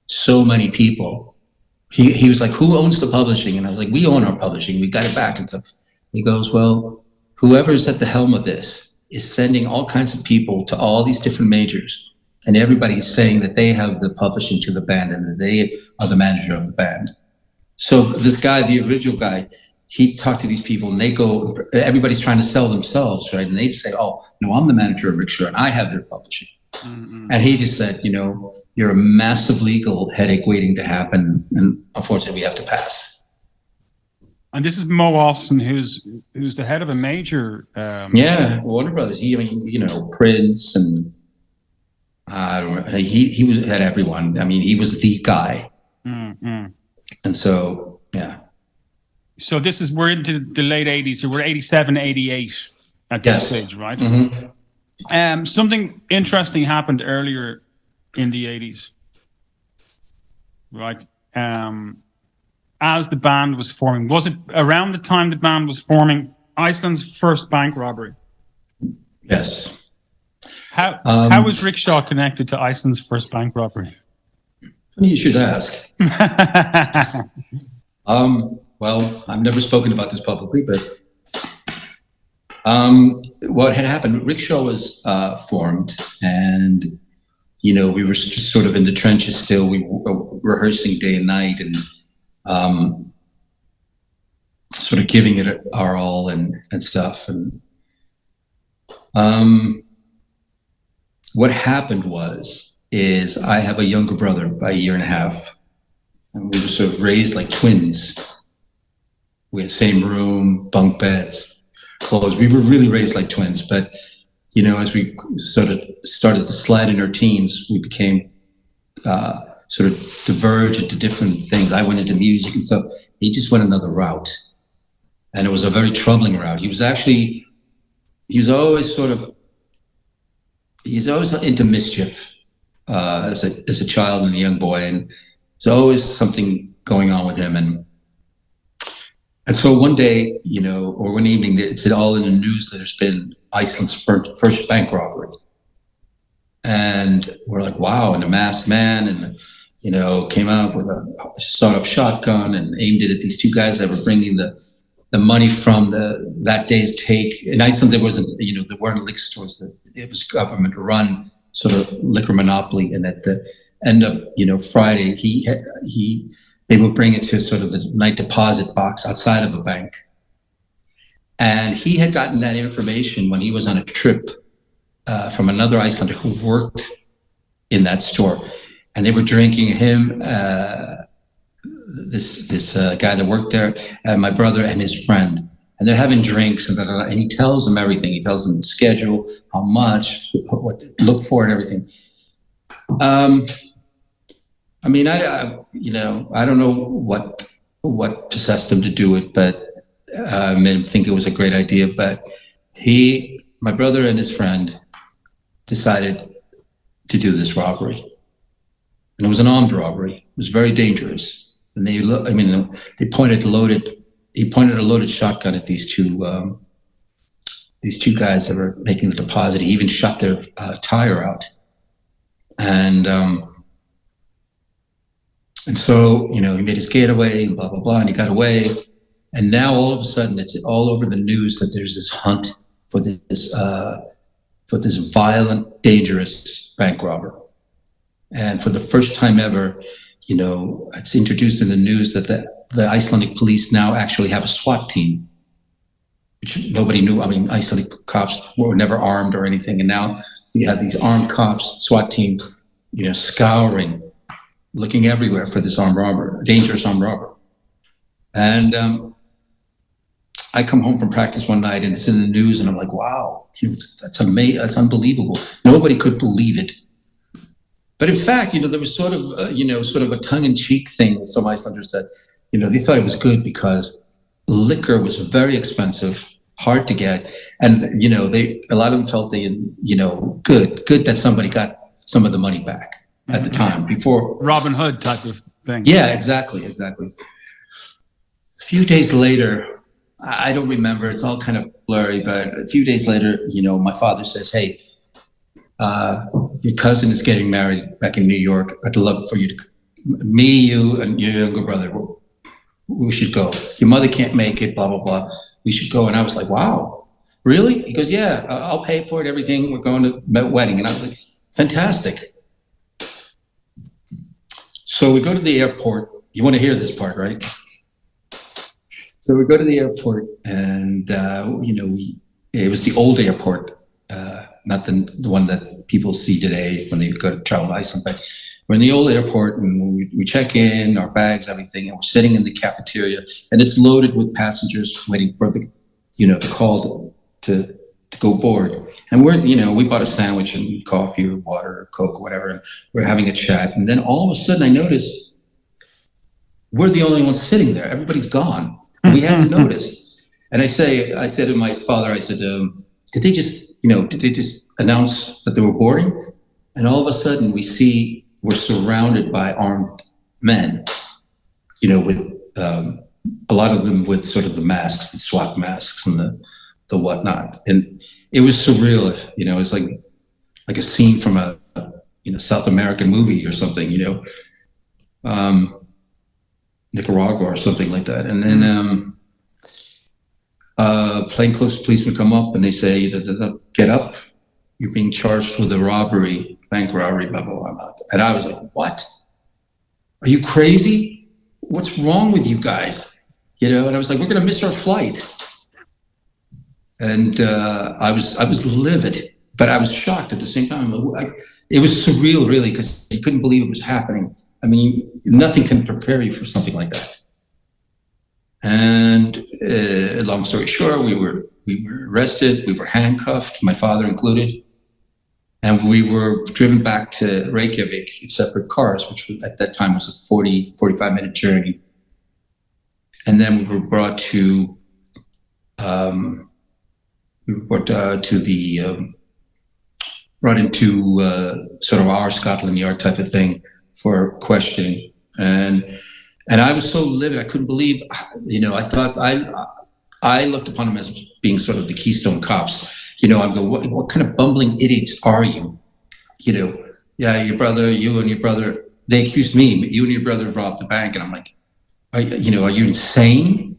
so many people." He was like, "Who owns the publishing?" And I was like, "We own our publishing. We got it back." And so he goes, "Well, whoever's at the helm of this is sending all kinds of people to all these different majors, and everybody's saying that they have the publishing to the band and that they are the manager of the band." So this guy, the original guy, he talked to these people, and everybody's trying to sell themselves, right? And they say, "Oh, no, I'm the manager of Rikshaw and I have their publishing." Mm-hmm. And he just said, "You're a massive legal headache waiting to happen, and unfortunately we have to pass." And this is Mo Austin, who's the head of a major. Warner Brothers. Prince, and I don't know. He had everyone. I mean, he was the guy. Mm-hmm. And so, yeah. So we're into the late 80s. So we're 87, 88 at this stage, right? Mm-hmm. Something interesting happened earlier in the 80s, right? As the band was forming, was it around the time the band was forming, Iceland's first bank robbery? Yes. How was Rikshaw connected to Iceland's first bank robbery? Funny you should ask. Well, I've never spoken about this publicly, but what had happened, Rikshaw was formed, and we were just sort of in the trenches still. We were rehearsing day and night, and sort of giving it our all and stuff. And what happened is I have a younger brother by a year and a half, and we were sort of raised like twins. We had the same room, bunk beds, clothes. We were really raised like twins. But, you know, as we sort of started to slide in our teens, we became sort of diverge into different things. I went into music and stuff. He just went another route. And it was a very troubling route. He was always into mischief as a child and a young boy. And there's always something going on with him. And so one day, you know, or one evening, it's all in the news that there's been Iceland's first bank robbery. And we're like, wow, and a masked man, and, you know, came out with a sawed-off shotgun and aimed it at these two guys that were bringing the money from that day's take. In Iceland, there weren't liquor stores. It was government-run sort of liquor monopoly. And at the end of, you know, Friday, they would bring it to sort of the night deposit box outside of a bank. And he had gotten that information when he was on a trip from another Icelander who worked in that store. And they were drinking him, this guy that worked there, my brother and his friend. And they're having drinks, and he tells them everything. He tells them the schedule, how much, what to look for, and everything. I mean, I don't know what possessed him to do it, but I made him think it was a great idea. But my brother and his friend decided to do this robbery. And it was an armed robbery. It was very dangerous. And he pointed a loaded shotgun at these two guys that were making the deposit. He even shot their tire out. And so, you know, he made his getaway and blah, blah, blah, and he got away. And now all of a sudden it's all over the news that there's this hunt for this violent, dangerous bank robber. And for the first time ever, you know, it's introduced in the news that the Icelandic police now actually have a SWAT team, which nobody knew. I mean, Icelandic cops were never armed or anything. And now we have these armed cops, SWAT team, you know, scouring, looking everywhere for this dangerous armed robber. And I come home from practice one night and it's in the news and I'm like, wow, you know, that's amazing. That's unbelievable. Nobody could believe it. But in fact, you know, there was sort of a tongue-in-cheek thing with some Icelanders that, you know, they thought it was good because liquor was very expensive, hard to get. And, you know, a lot of them felt good that somebody got some of the money back at the time before. Robin Hood type of thing. Yeah, exactly. A few days later, I don't remember, it's all kind of blurry, but a few days later, you know, my father says, hey, your cousin is getting married back in New York. I'd love for you to, you and your younger brother, we should go. Your mother can't make it, blah, blah, blah. We should go. And I was like, wow, really? He goes, yeah, I'll pay for it, everything. We're going to the wedding. And I was like, fantastic. So we go to the airport. You want to hear this part, right? So we go to the airport and, it was the old airport, not the one that people see today when they go to travel to Iceland. But we're in the old airport and we check in, our bags, everything, and we're sitting in the cafeteria and it's loaded with passengers waiting for the call to go board. And we bought a sandwich and coffee or water or Coke or whatever, and we're having a chat. And then all of a sudden I notice we're the only ones sitting there. Everybody's gone. We hadn't noticed. And I said to my father, I said, did they just announce that they were boarding? And all of a sudden we're surrounded by armed men, with a lot of them with sort of the masks, the SWAT masks and the whatnot. And it was surreal. It was like a scene from a South American movie or something, Nicaragua or something like that. And then plainclothes policemen come up and they say, get up, you're being charged with a robbery, bank robbery, blah, blah, blah. And I was like, what? Are you crazy? What's wrong with you guys? And I was like, we're going to miss our flight. And I was livid. but I was shocked at the same time. It was surreal, really, because you couldn't believe it was happening. I mean, nothing can prepare you for something like that. And long story short, we were arrested, we were handcuffed, my father included, and we were driven back to Reykjavik in separate cars, which at that time was a 45-minute journey. And then we were brought to brought into sort of our Scotland Yard type of thing for questioning. And I was so livid, I couldn't believe, I thought I looked upon them as being sort of the Keystone Cops. I'm going, what kind of bumbling idiots are you? Yeah, you and your brother, they accused me, you and your brother robbed the bank. And I'm like, are you insane?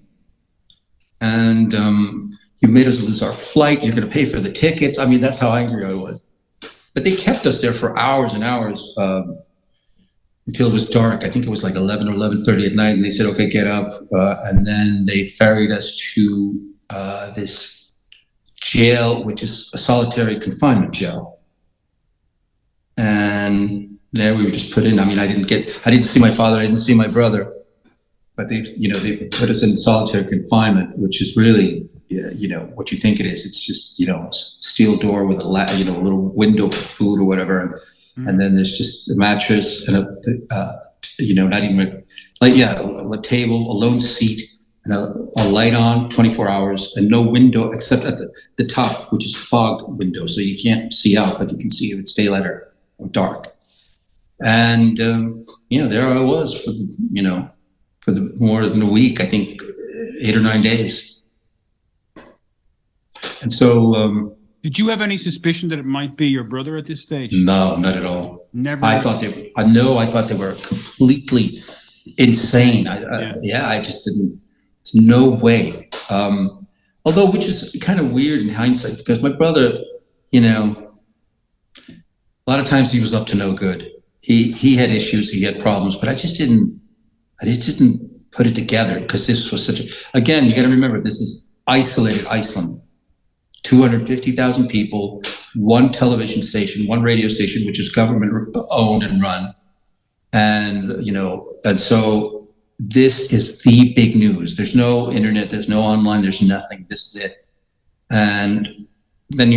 And you made us lose our flight. You're going to pay for the tickets. I mean, that's how angry I was. But they kept us there for hours and hours until it was dark. I think it was like 11 or 11:30 at night. And they said, okay, get up. And then they ferried us to this jail, which is a solitary confinement jail. And there we were just put in. I mean, I didn't see my father. I didn't see my brother. But they put us in solitary confinement, which is really, what you think it is. It's just, a steel door with a little window for food or whatever. And then there's just a mattress and not even a table, a lone seat, and a light on 24 hours and no window except at the top, which is fogged window. So you can't see out, but you can see if it's daylight or dark. And, there I was for the more than a week, I think 8 or 9 days. And so... did you have any suspicion that it might be your brother at this stage? No, not at all. Never? I thought they were completely insane. I just didn't, there's no way. Although, which is kind of weird in hindsight, because my brother, a lot of times he was up to no good. He had issues, he had problems, but I just didn't put it together because this was again, you got to remember, this is isolated Iceland. 250,000 people, one television station, one radio station, which is government owned and run. And, and so this is the big news. There's no internet, there's no online, there's nothing. This is it. And then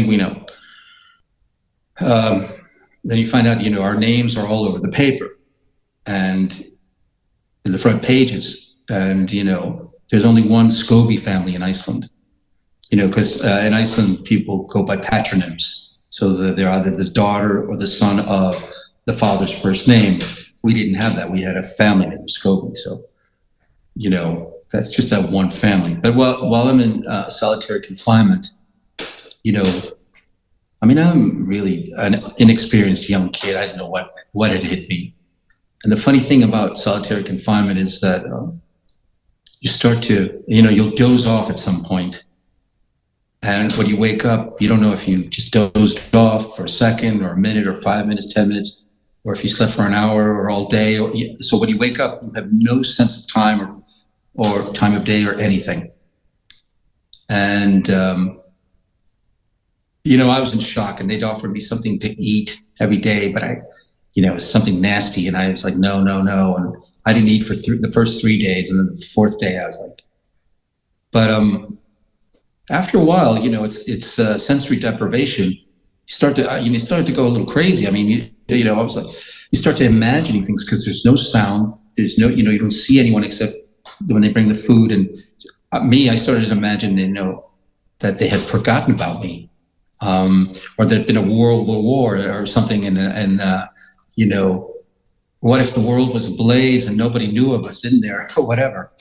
then you find out, our names are all over the paper and in the front pages. And, there's only one Scobie family in Iceland. Because in Iceland, people go by patronyms. So they're either the daughter or the son of the father's first name. We didn't have that. We had a family name, Scobie. So, that's just that one family. But while I'm in solitary confinement, I'm really an inexperienced young kid. I didn't know what had hit me. And the funny thing about solitary confinement is that you start to, you'll doze off at some point. And when you wake up, you don't know if you just dozed off for a second or a minute or 5 minutes, 10 minutes, or if you slept for an hour or all day. So when you wake up, you have no sense of time or time of day or anything. And, I was in shock, and they'd offered me something to eat every day, but it was something nasty. And I was like, no. And I didn't eat for the first 3 days. And then the fourth day I was like, but, after a while, it's sensory deprivation. You start to go a little crazy. I mean, I was like, you start to imagining things because there's no sound. There's no, you don't see anyone except when they bring the food. And I started to imagine, that they had forgotten about me, or there'd been a World War or something. And what if the world was ablaze and nobody knew of us in there or whatever?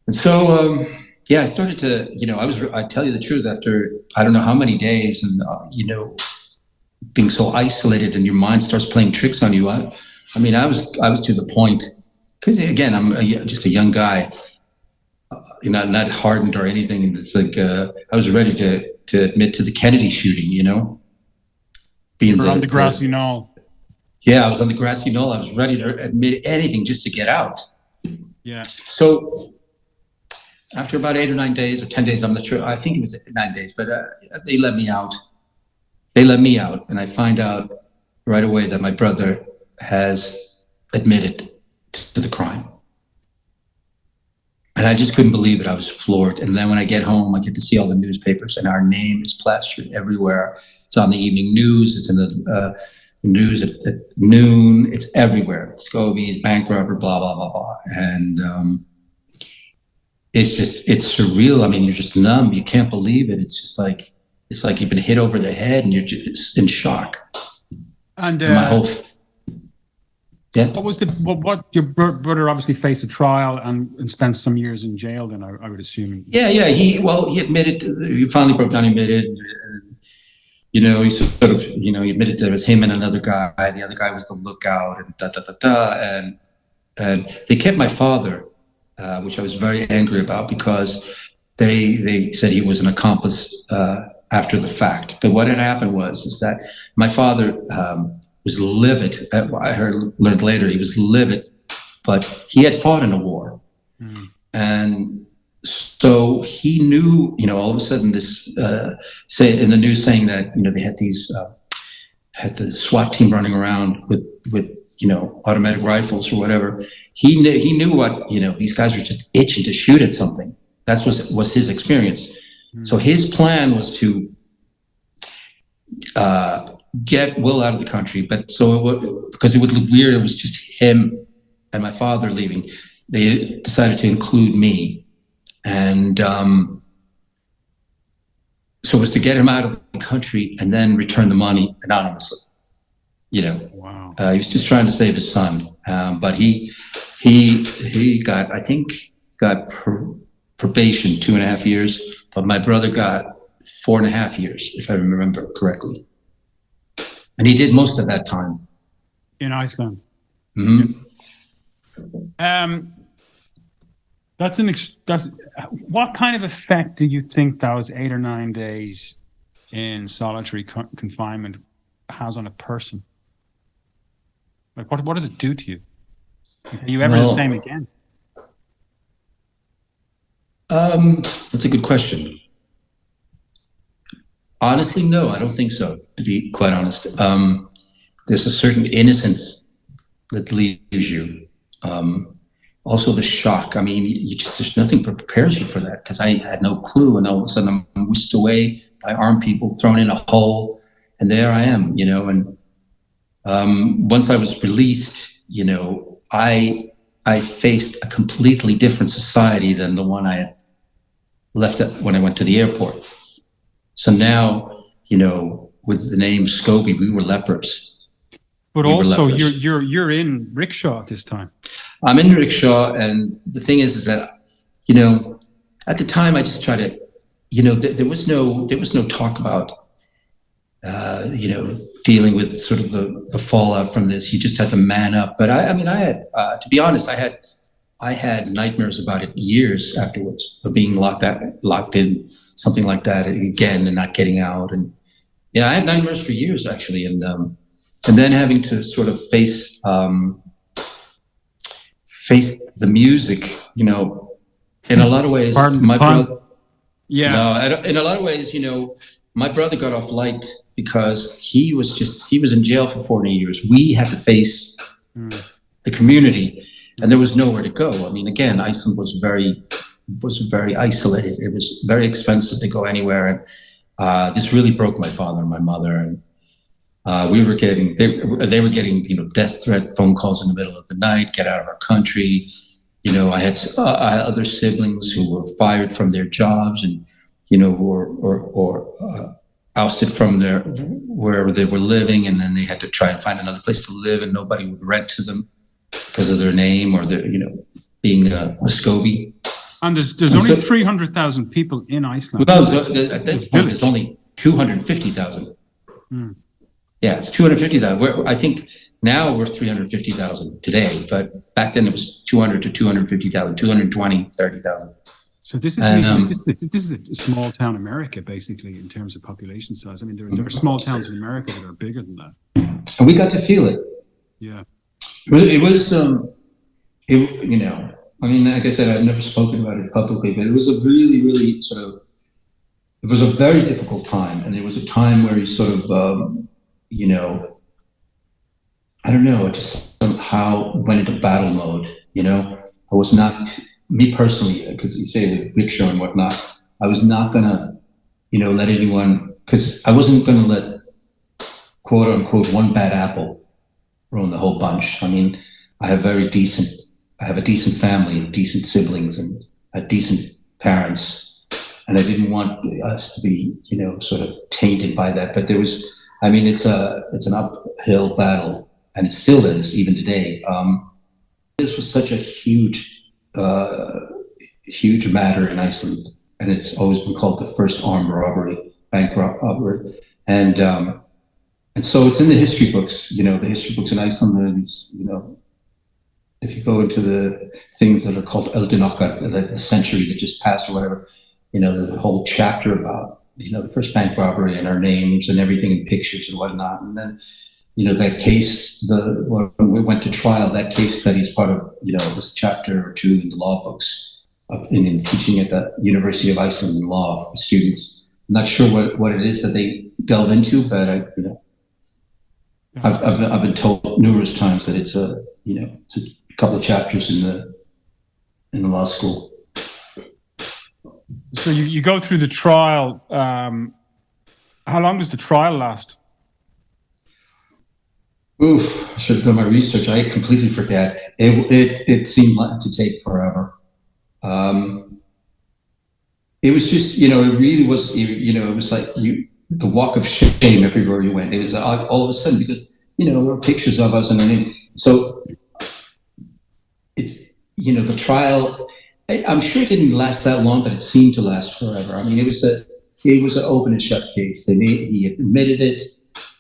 And so, I started to, I tell you the truth, after I don't know how many days and, being so isolated and your mind starts playing tricks on you. I was to the point, because again, I'm just a young guy, not hardened or anything. And it's like, I was ready to admit to the Kennedy shooting, being on the grassy knoll. Yeah, I was on the grassy knoll. I was ready to admit anything just to get out. Yeah. So after about 8 or 9 days or 10 days, I'm not sure. I think it was 9 days, but they let me out. They let me out, and I find out right away that my brother has admitted to the crime. And I just couldn't believe it. I was floored. And then when I get home, I get to see all the newspapers, and our name is plastered everywhere. It's on the evening news. It's in the news at noon. It's everywhere. It's Scobie's Bank Robbery, blah, blah, blah, blah. And it's surreal. I mean, you're just numb. You can't believe it. It's like you've been hit over the head, and you're just in shock. And my whole... Yeah. What your brother obviously faced a trial and spent some years in jail. Then I would assume. Yeah. He admitted. He finally broke down. He admitted. And, he sort of, he admitted that it was him and another guy. The other guy was the lookout, and and they kept my father, which I was very angry about because they said he was an accomplice after the fact. But what had happened is that my father. Was livid. I learned later he was livid, but he had fought in a war, and so he knew. All of a sudden, this say in the news saying that they had these had the SWAT team running around with automatic rifles or whatever. He knew what these guys were just itching to shoot at something. That was his experience. So his plan was to. Get Will out of the country, but because it would look weird, it was just him and my father leaving. They decided to include me, and so it was to get him out of the country and then return the money anonymously. Wow. He was just trying to save his son, but he got probation 2.5 years, but my brother got 4.5 years, if I remember correctly. And he did most of that time in Iceland. Mm-hmm. What kind of effect do you think those 8 or 9 days in solitary confinement has on a person? Like, what does it do to you? Are you ever the same again? That's a good question. Honestly, no, I don't think so, to be quite honest. There's a certain innocence that leaves you. Also the shock. I mean, there's nothing prepares you for that, because I had no clue, and all of a sudden I'm whisked away by armed people, thrown in a hole, and there I am, and once I was released, I faced a completely different society than the one I had left when I went to the airport. So now, with the name Scobie, we were lepers. But also, you're in Rikshaw at this time. I'm in Rikshaw, and the thing is that, at the time I just tried to, there was no talk about, dealing with sort of the fallout from this. You just had to man up. But I had, to be honest, I had nightmares about it years afterwards, of being locked in. Something like that again, and not getting out, and I had nightmares for years actually, and then having to sort of face the music, in a lot of ways. My brother, in a lot of ways, my brother got off light because he was in jail for 40 years. We had to face the community, and there was nowhere to go. I mean, again, Iceland was very isolated. It was very expensive to go anywhere, and this really broke my father and my mother. And they were getting death threat phone calls in the middle of the night. Get out of our country. I had other siblings who were fired from their jobs, and or ousted from wherever they were living, and then they had to try and find another place to live, and nobody would rent to them because of their name or their being a Scobie. And there's only 300,000 people in Iceland. Well, at this point, there's only 250,000. Yeah, it's 250,000. I think now we're 350,000 today, but back then it was 200 to 250,000, 220, 30,000. So this is a small town America, basically, in terms of population size. I mean, there are small towns in America that are bigger than that. And we got to feel it. Yeah. It was, I mean, like I said, I've never spoken about it publicly, but it was a really, really it was a very difficult time. And there was a time where he sort of, I don't know, it just somehow went into battle mode, I was not, me personally, because you say with Rikshaw and whatnot, I was not going to, let anyone, because I wasn't going to let, quote unquote, one bad apple ruin the whole bunch. I mean, I have a decent family, decent siblings, and decent parents. And I didn't want us to be, sort of tainted by that. But it's an uphill battle, and it still is, even today. This was such a huge matter in Iceland, and it's always been called the first armed robbery, bank robbery. And so it's in the history books, the history books in Iceland are these, if you go into the things that are called the century that just passed or whatever, the whole chapter about, the first bank robbery and our names and everything in pictures and whatnot. And then, that case, when we went to trial, that case study is part of, this chapter or two in the law books in teaching at the University of Iceland in law for students. I'm not sure what it is that they delve into, but I've been told numerous times that it's a couple of chapters in the law school. So you go through the trial. How long does the trial last? Oof, I should have done my research. I completely forget. It seemed to take forever. It was just, it really was, it was like the walk of shame everywhere you went. It was all of a sudden, because, there were pictures of us and everything. So it's, the trial, I'm sure it didn't last that long, but it seemed to last forever. I mean, it was an open and shut case. He admitted it,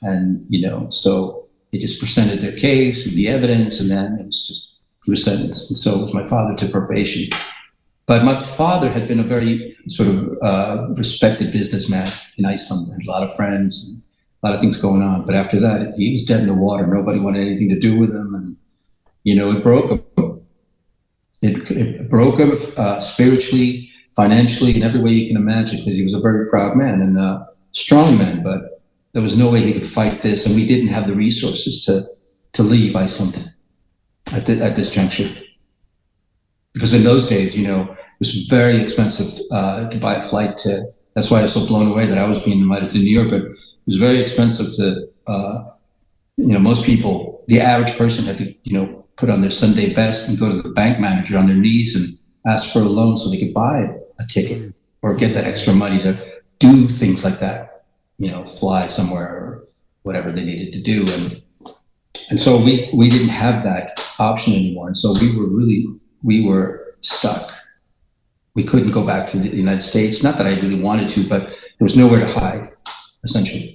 and, so they just presented their case and the evidence, and then he was sentenced. And so was my father to probation. But my father had been a very sort of respected businessman in Iceland, and a lot of friends, and a lot of things going on. But after that, he was dead in the water. Nobody wanted anything to do with him, and it broke him. It broke him spiritually, financially, in every way you can imagine, because he was a very proud man and a strong man. But there was no way he could fight this, and we didn't have the resources to leave Iceland at this juncture. Because in those days, it was very expensive to buy a flight to. That's why I was so blown away that I was being invited to New York. But it was very expensive to, most people, the average person had to, put on their Sunday best and go to the bank manager on their knees and ask for a loan so they could buy a ticket or get that extra money to do things like that. Fly somewhere or whatever they needed to do. And so we didn't have that option anymore. And so we were stuck. We couldn't go back to the United States. Not that I really wanted to, but there was nowhere to hide, essentially.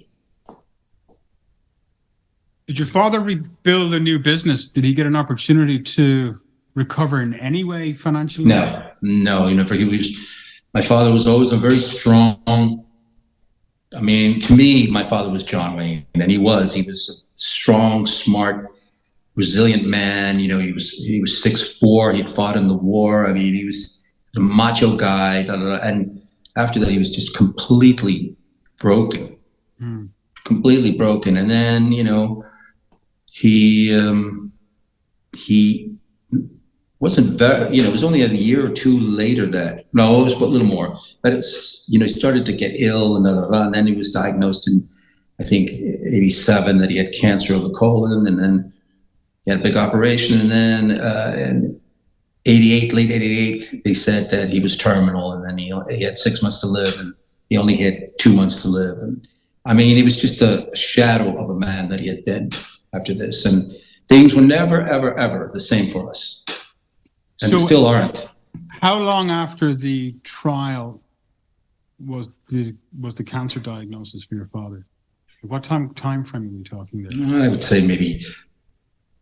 Did your father rebuild a new business? Did he get an opportunity to recover in any way financially? No. My father was always a very strong, I mean, to me, my father was John Wayne, and he was a strong, smart, resilient man. He was 6'4". He'd fought in the war. I mean, he was a macho guy. And after that, he was just completely broken, completely broken. And then, he wasn't very, it was only a year or two later it was a little more, but it's, he started to get ill and then he was diagnosed in, I think, 87 that he had cancer of the colon, and then he had a big operation, and then in late 88, they said that he was terminal, and then he had 6 months to live, and he only had 2 months to live. And I mean, he was just a shadow of a man that he had been after this, and things were never, ever, ever the same for us. And so, still aren't. How long after the trial was the cancer diagnosis for your father? What time frame are we talking there? I would say maybe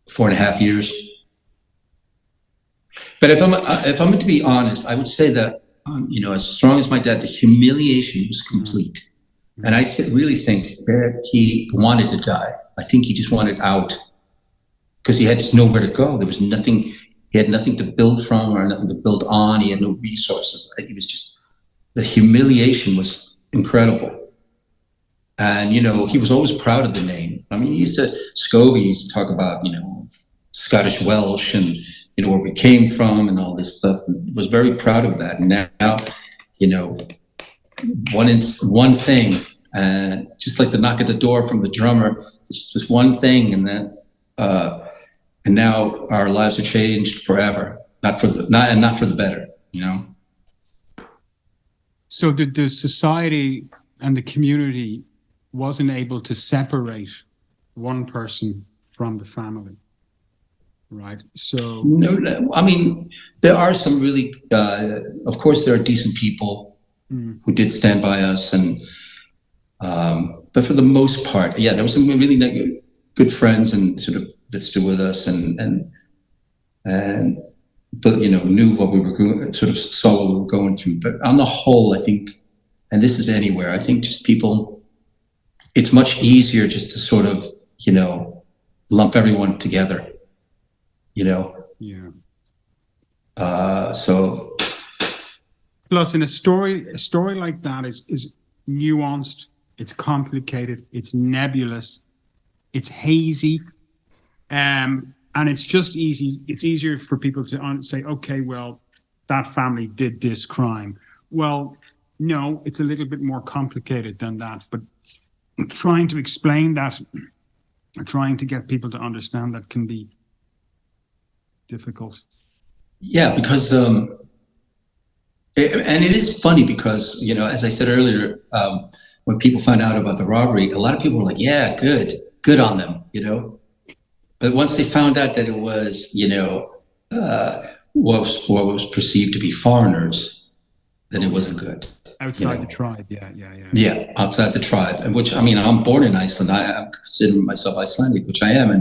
4.5 years. But if I'm to be honest, I would say that as strong as my dad, the humiliation was complete, and I really think that he wanted to die. I think he just wanted out because he had just nowhere to go. There was nothing. he had nothing to build from or nothing to build on. He had no resources. He was just, the humiliation was incredible. And, you know, he was always proud of the name. I mean, Scobie used to talk about, you know, Scottish Welsh and, you know, where we came from and all this stuff, and was very proud of that. And now, you know, one thing, just like the knock at the door from the drummer, just one thing, and then, and now our lives are changed forever, not for the better, you know. So the society and the community wasn't able to separate one person from the family, right? So no, I mean, there are some really, of course, there are decent people who did stand by us, and but for the most part, yeah, there were some really good friends and sort of that stood with us, and but you know, knew what we were going, sort of saw what we were going through. But on the whole, I think, and this is anywhere, I think just people, it's much easier just to sort of, you know, lump everyone together, you know. Yeah. So. Plus, in a story like that is nuanced. It's complicated. It's nebulous. It's hazy. And it's just easy. It's easier for people to say, okay, well, that family did this crime. Well, no, it's a little bit more complicated than that. But trying to explain that, trying to get people to understand that can be difficult. Yeah, because, and it is funny because, you know, as I said earlier, when people found out about the robbery, a lot of people were like, yeah, good on them, you know. But once they found out that it was, you know, what was perceived to be foreigners, then it wasn't good. Outside the tribe, yeah. Yeah, outside the tribe, and which, I mean, I'm born in Iceland. I consider myself Icelandic, which I am,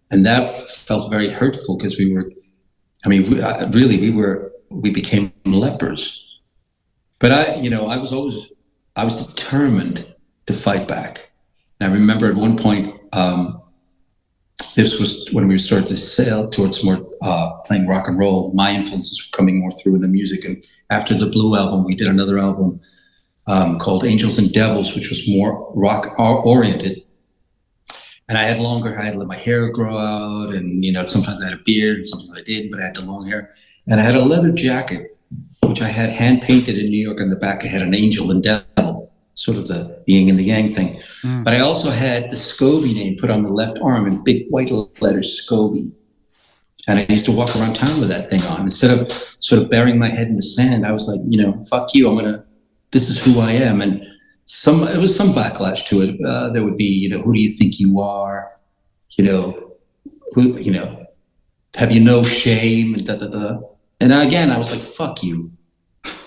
and that felt very hurtful because we were, I mean, we became lepers. But I was determined to fight back. And I remember at one point, this was when we started to sail towards more playing rock and roll. My influences were coming more through in the music. And after the Blue album, we did another album called Angels and Devils, which was more rock oriented. And I had longer hair. I had to let my hair grow out, and you know, sometimes I had a beard, and sometimes I didn't, but I had the long hair. And I had a leather jacket, which I had hand painted in New York. On the back, I had an angel and devil, sort of the yin and the yang thing. But I also had the Scobie name put on the left arm in big white letters, Scobie. And I used to walk around town with that thing on. Instead of sort of burying my head in the sand, I was like, you know, fuck you, this is who I am. And it was some backlash to it. There would be, you know, who do you think you are? You know, have you no shame? And da da da. And again, I was like, fuck you.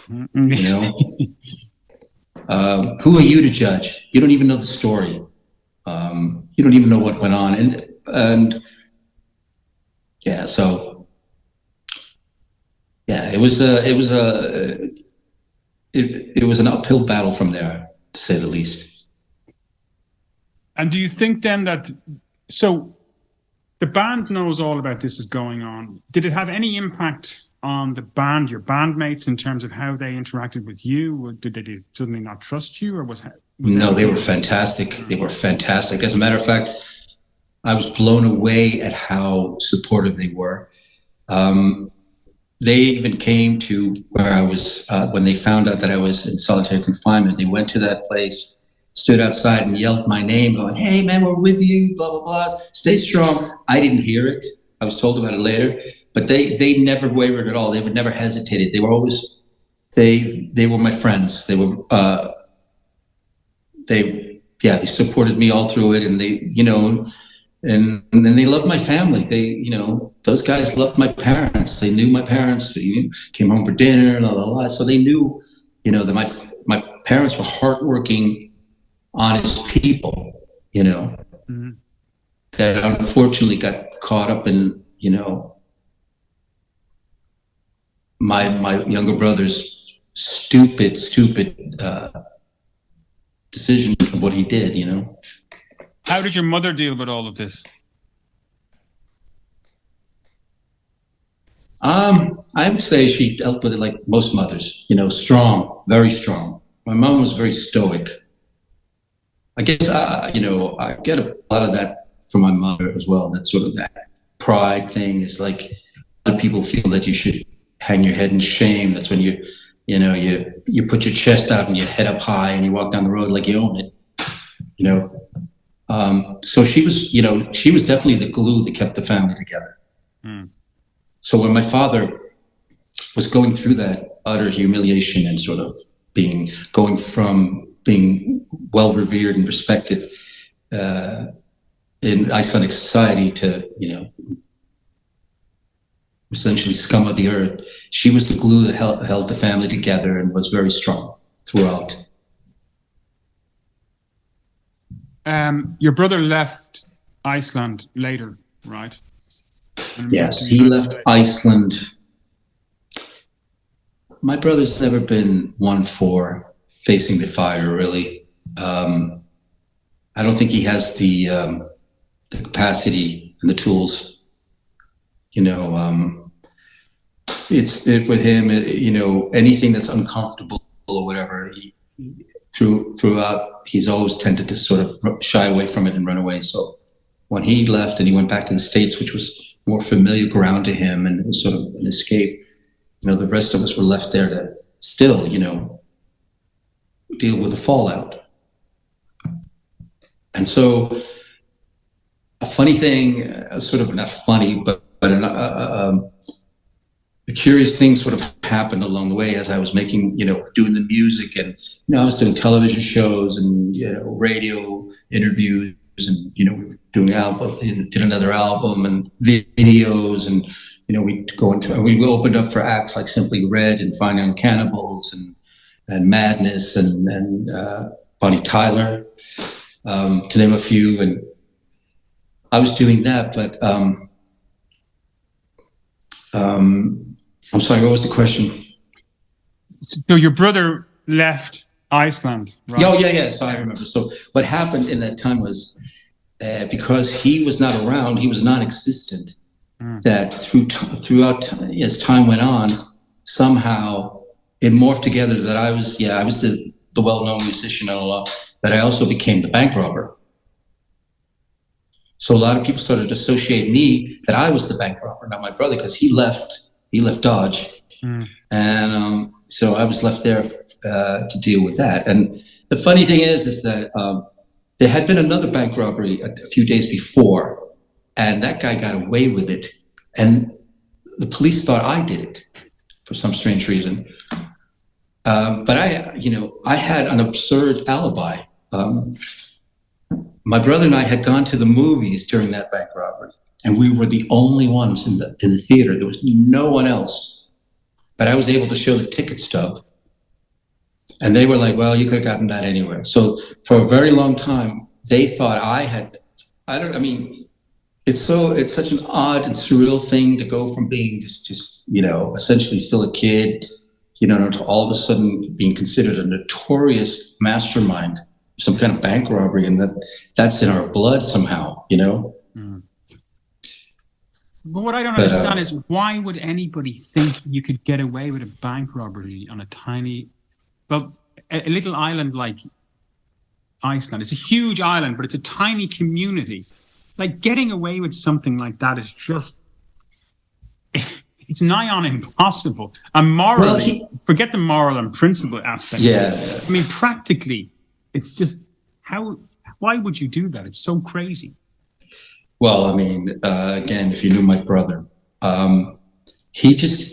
You know? Who are you to judge? You don't even know the story. You don't even know what went on. And yeah, so yeah, it was an uphill battle from there, to say the least. And do you think then that, so the band knows all about this is going on. Did it have any impact on the band, your bandmates, in terms of how they interacted with you? Or did they suddenly not trust you, or was no, they were fantastic. They were fantastic. As a matter of fact, I was blown away at how supportive they were. They even came to where I was, when they found out that I was in solitary confinement. They went to that place, stood outside and yelled my name, going, hey man, we're with you, blah, blah, blah, stay strong. I didn't hear it. I was told about it later, but they never wavered at all. They would never hesitated. They were always, they were my friends. They were, they supported me all through it. And they, you know, and they loved my family. They, you know, those guys loved my parents. They knew my parents. They came home for dinner, la la la. So they knew, you know, that my parents were hardworking, honest people. You know, that unfortunately got caught up in, you know, my younger brother's stupid decision of what he did. You know. How did your mother deal with all of this? I would say she dealt with it like most mothers, strong, very strong. My mom was very stoic. I guess, I get a lot of that from my mother as well. That sort of that pride thing is like other people feel that you should hang your head in shame. That's when you put your chest out and your head up high and you walk down the road like you own it, So she was definitely the glue that kept the family together. Mm. So when my father was going through that utter humiliation and sort of going from being well revered and respected in Icelandic society to, essentially scum of the earth, she was the glue that held the family together and was very strong throughout. Your brother left Iceland later, right? Yes, he left Iceland. My brother's never been one for facing the fire, really. I don't think he has the capacity and the tools. It's with him. Anything that's uncomfortable or whatever, throughout, he's always tended to sort of shy away from it and run away. So when he left and he went back to the States, which was more familiar ground to him, and it was sort of an escape, the rest of us were left there to still, deal with the fallout. And so a funny thing, sort of not funny, but a curious thing sort of happened along the way as I was making, doing the music, and, I was doing television shows and, radio interviews, and, we were doing albums, did another album and videos, and, we opened up for acts like Simply Red and Fine Young Cannibals and Madness and Bonnie Tyler, to name a few. And I was doing that, but I'm sorry, what was the question? So your brother left Iceland, right? Oh, yeah. So I remember. So what happened in that time was because he was not around, he was non-existent. That throughout as time went on, somehow it morphed together that I was the well-known musician and all that, but I also became the bank robber. So a lot of people started to associate me that I was the bank robber, not my brother, because he left Dodge. And so I was left there to deal with that. And the funny thing is that there had been another bank robbery a few days before, and that guy got away with it. And the police thought I did it for some strange reason. But I had an absurd alibi. My brother and I had gone to the movies during that bank robbery, and we were the only ones in the theater. There was no one else. But I was able to show the ticket stub. And they were like, well, you could have gotten that anywhere. So for a very long time, they thought it's such an odd and surreal thing to go from being just essentially still a kid, to all of a sudden being considered a notorious mastermind, some kind of bank robbery, and that's in our blood somehow, But what I don't understand is, why would anybody think you could get away with a bank robbery on a little island like Iceland? It's a huge island, but it's a tiny community. Like, getting away with something like that is just, it's nigh on impossible. And morally, forget the moral and principle aspect. Yeah. I mean, practically, it's just, why would you do that? It's so crazy. Well, I mean, again, if you knew my brother, he just,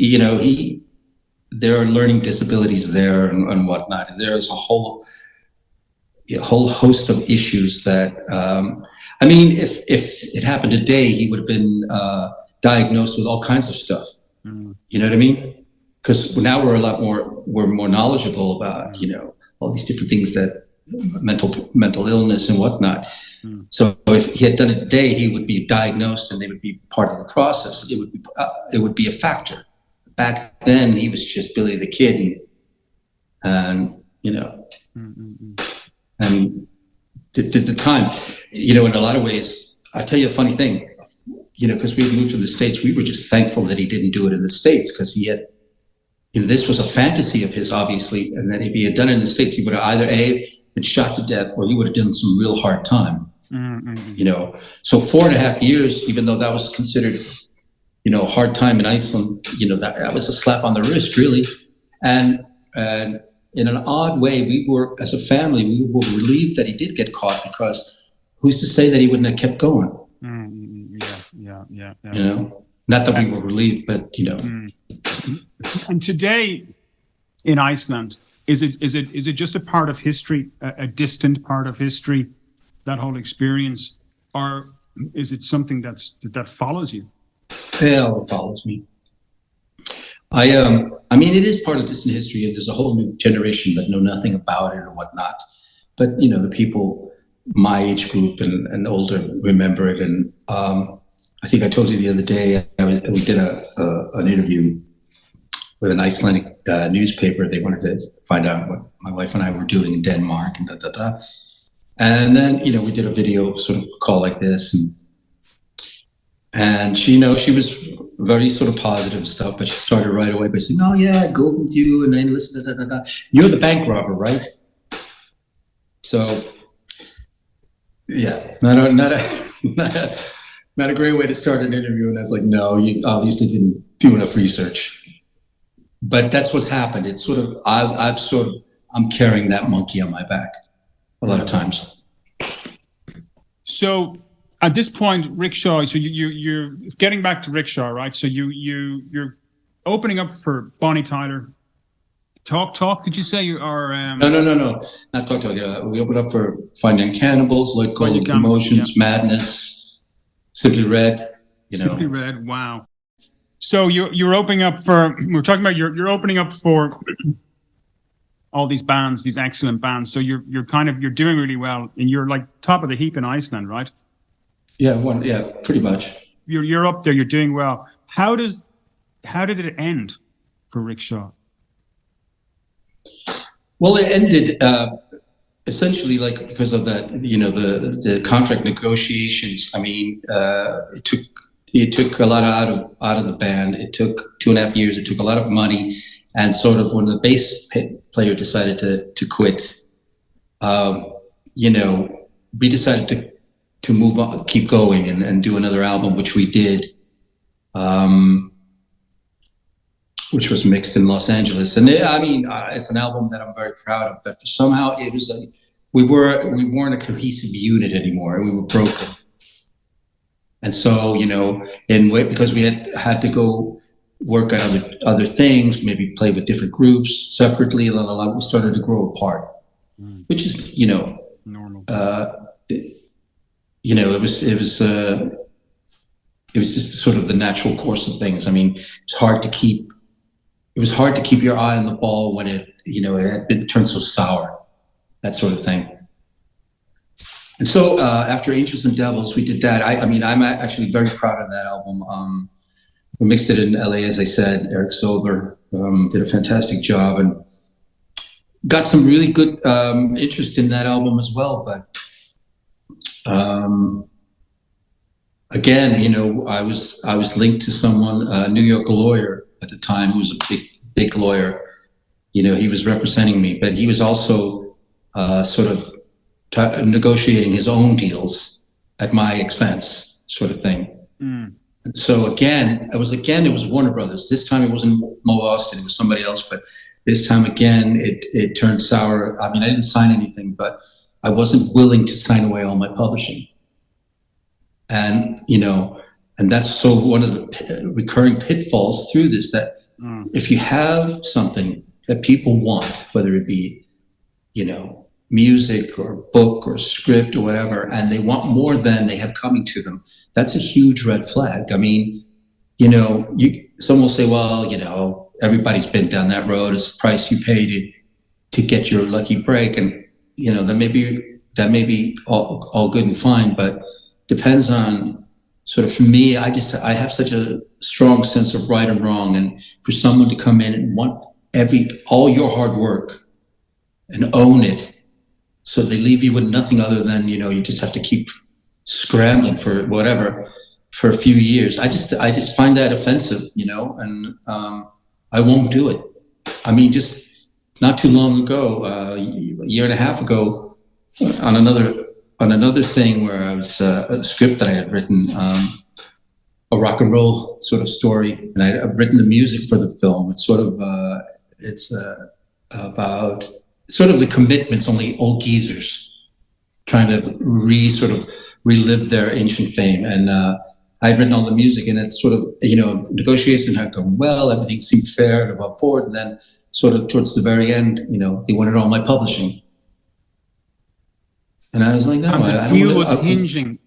there are learning disabilities there and whatnot. And there's a whole host of issues that, if it happened today, he would have been diagnosed with all kinds of stuff. You know what I mean? Because now we're more knowledgeable about, all these different things that mental illness and whatnot. So if he had done it today, he would be diagnosed and they would be part of the process. It would be a factor. Back then, he was just Billy the Kid, and and the time, in a lot of ways, I tell you a funny thing. because we had moved to the States, we were just thankful that he didn't do it in the States, because he had, this was a fantasy of his, obviously, and that if he had done it in the States, he would have either been shot to death, or he would have done some real hard time. So 4.5 years, even though that was considered, a hard time in Iceland, that was a slap on the wrist, really. And in an odd way, we were, as a family, we were relieved that he did get caught, because who's to say that he wouldn't have kept going? Yeah. Not that we were relieved, but And today in Iceland, is it just a part of history, a distant part of history, that whole experience, or is it something that follows you? Yeah, it follows me. I mean, it is part of distant history, and there's a whole new generation that know nothing about it or whatnot. But the people my age group and older remember it. And I think I told you the other day, we did an interview with an Icelandic newspaper. They wanted to find out what my wife and I were doing in Denmark and And then we did a video sort of call like this, and she was very sort of positive stuff, but she started right away by saying, "Oh yeah, I Googled you and I listened to You're the bank robber, right?" So yeah, not a great way to start an interview. And I was like, no, you obviously didn't do enough research. But that's what's happened. It's sort of, I'm carrying that monkey on my back a lot of times. So at this point, Rikshaw, so you're getting back to Rikshaw, right? So you're opening up for Bonnie Tyler. Talk, did you say? Or No. Not Talk. We opened up for Finding Cannibals, Lloyd Cole, Commotions, Madness, Simply Red. Simply Red. Wow. So you're opening up for. We're talking about you're opening up for all these bands, these excellent bands. So you're doing really well, and you're like top of the heap in Iceland, right? Yeah. Pretty much. You're up there. You're doing well. How did it end for Rikshaw? Well, it ended essentially because of that, the contract negotiations. I mean, it took a lot out of the band. It took 2.5 years. It took a lot of money, and sort of when the bass player decided to quit, we decided to move on, keep going, and do another album, which we did. Which was mixed in Los Angeles, and it's an album that I'm very proud of. But somehow it was like we weren't a cohesive unit anymore. We were broken, and so because we had to go work on other things, maybe play with different groups separately. We started to grow apart, which is normal. It was just sort of the natural course of things. I mean, it was hard to keep your eye on the ball when it had been turned so sour, that sort of thing. And so after Angels and Devils, we did that. I'm actually very proud of that album. We mixed it in L.A., as I said. Eric Silver did a fantastic job and got some really good interest in that album as well. But again, I was linked to someone, a New York lawyer at the time, who was a big lawyer. He was representing me, but he was also sort of negotiating his own deals at my expense, sort of thing. And so again, it was Warner Brothers. This time it wasn't Mo Austin, it was somebody else. But this time again, it turned sour. I didn't sign anything, but I wasn't willing to sign away all my publishing. And and that's so one of the recurring pitfalls through this, that if you have something that people want, whether it be, music or book or script or whatever, and they want more than they have coming to them, that's a huge red flag. Some will say, well, everybody's been down that road. It's the price you pay to get your lucky break. And, that may be all good and fine, but depends on sort of, for me, I have such a strong sense of right and wrong, and for someone to come in and want all your hard work and own it, so they leave you with nothing other than, you just have to keep scrambling for whatever. for a few years. I just find that offensive, you know, and I won't do it. I mean, just not too long ago, a year and a half ago, on another thing where I was a script that I had written, a rock and roll sort of story, and I'd written the music for the film. It's sort of about sort of the commitments, only old geezers trying to relive their ancient fame. And I'd written all the music, and it's sort of, you know, negotiations had gone well, everything seemed fair and above board, and then sort of towards the very end, you know, they wanted all my publishing. And I was like, no, I don't deal was hinging.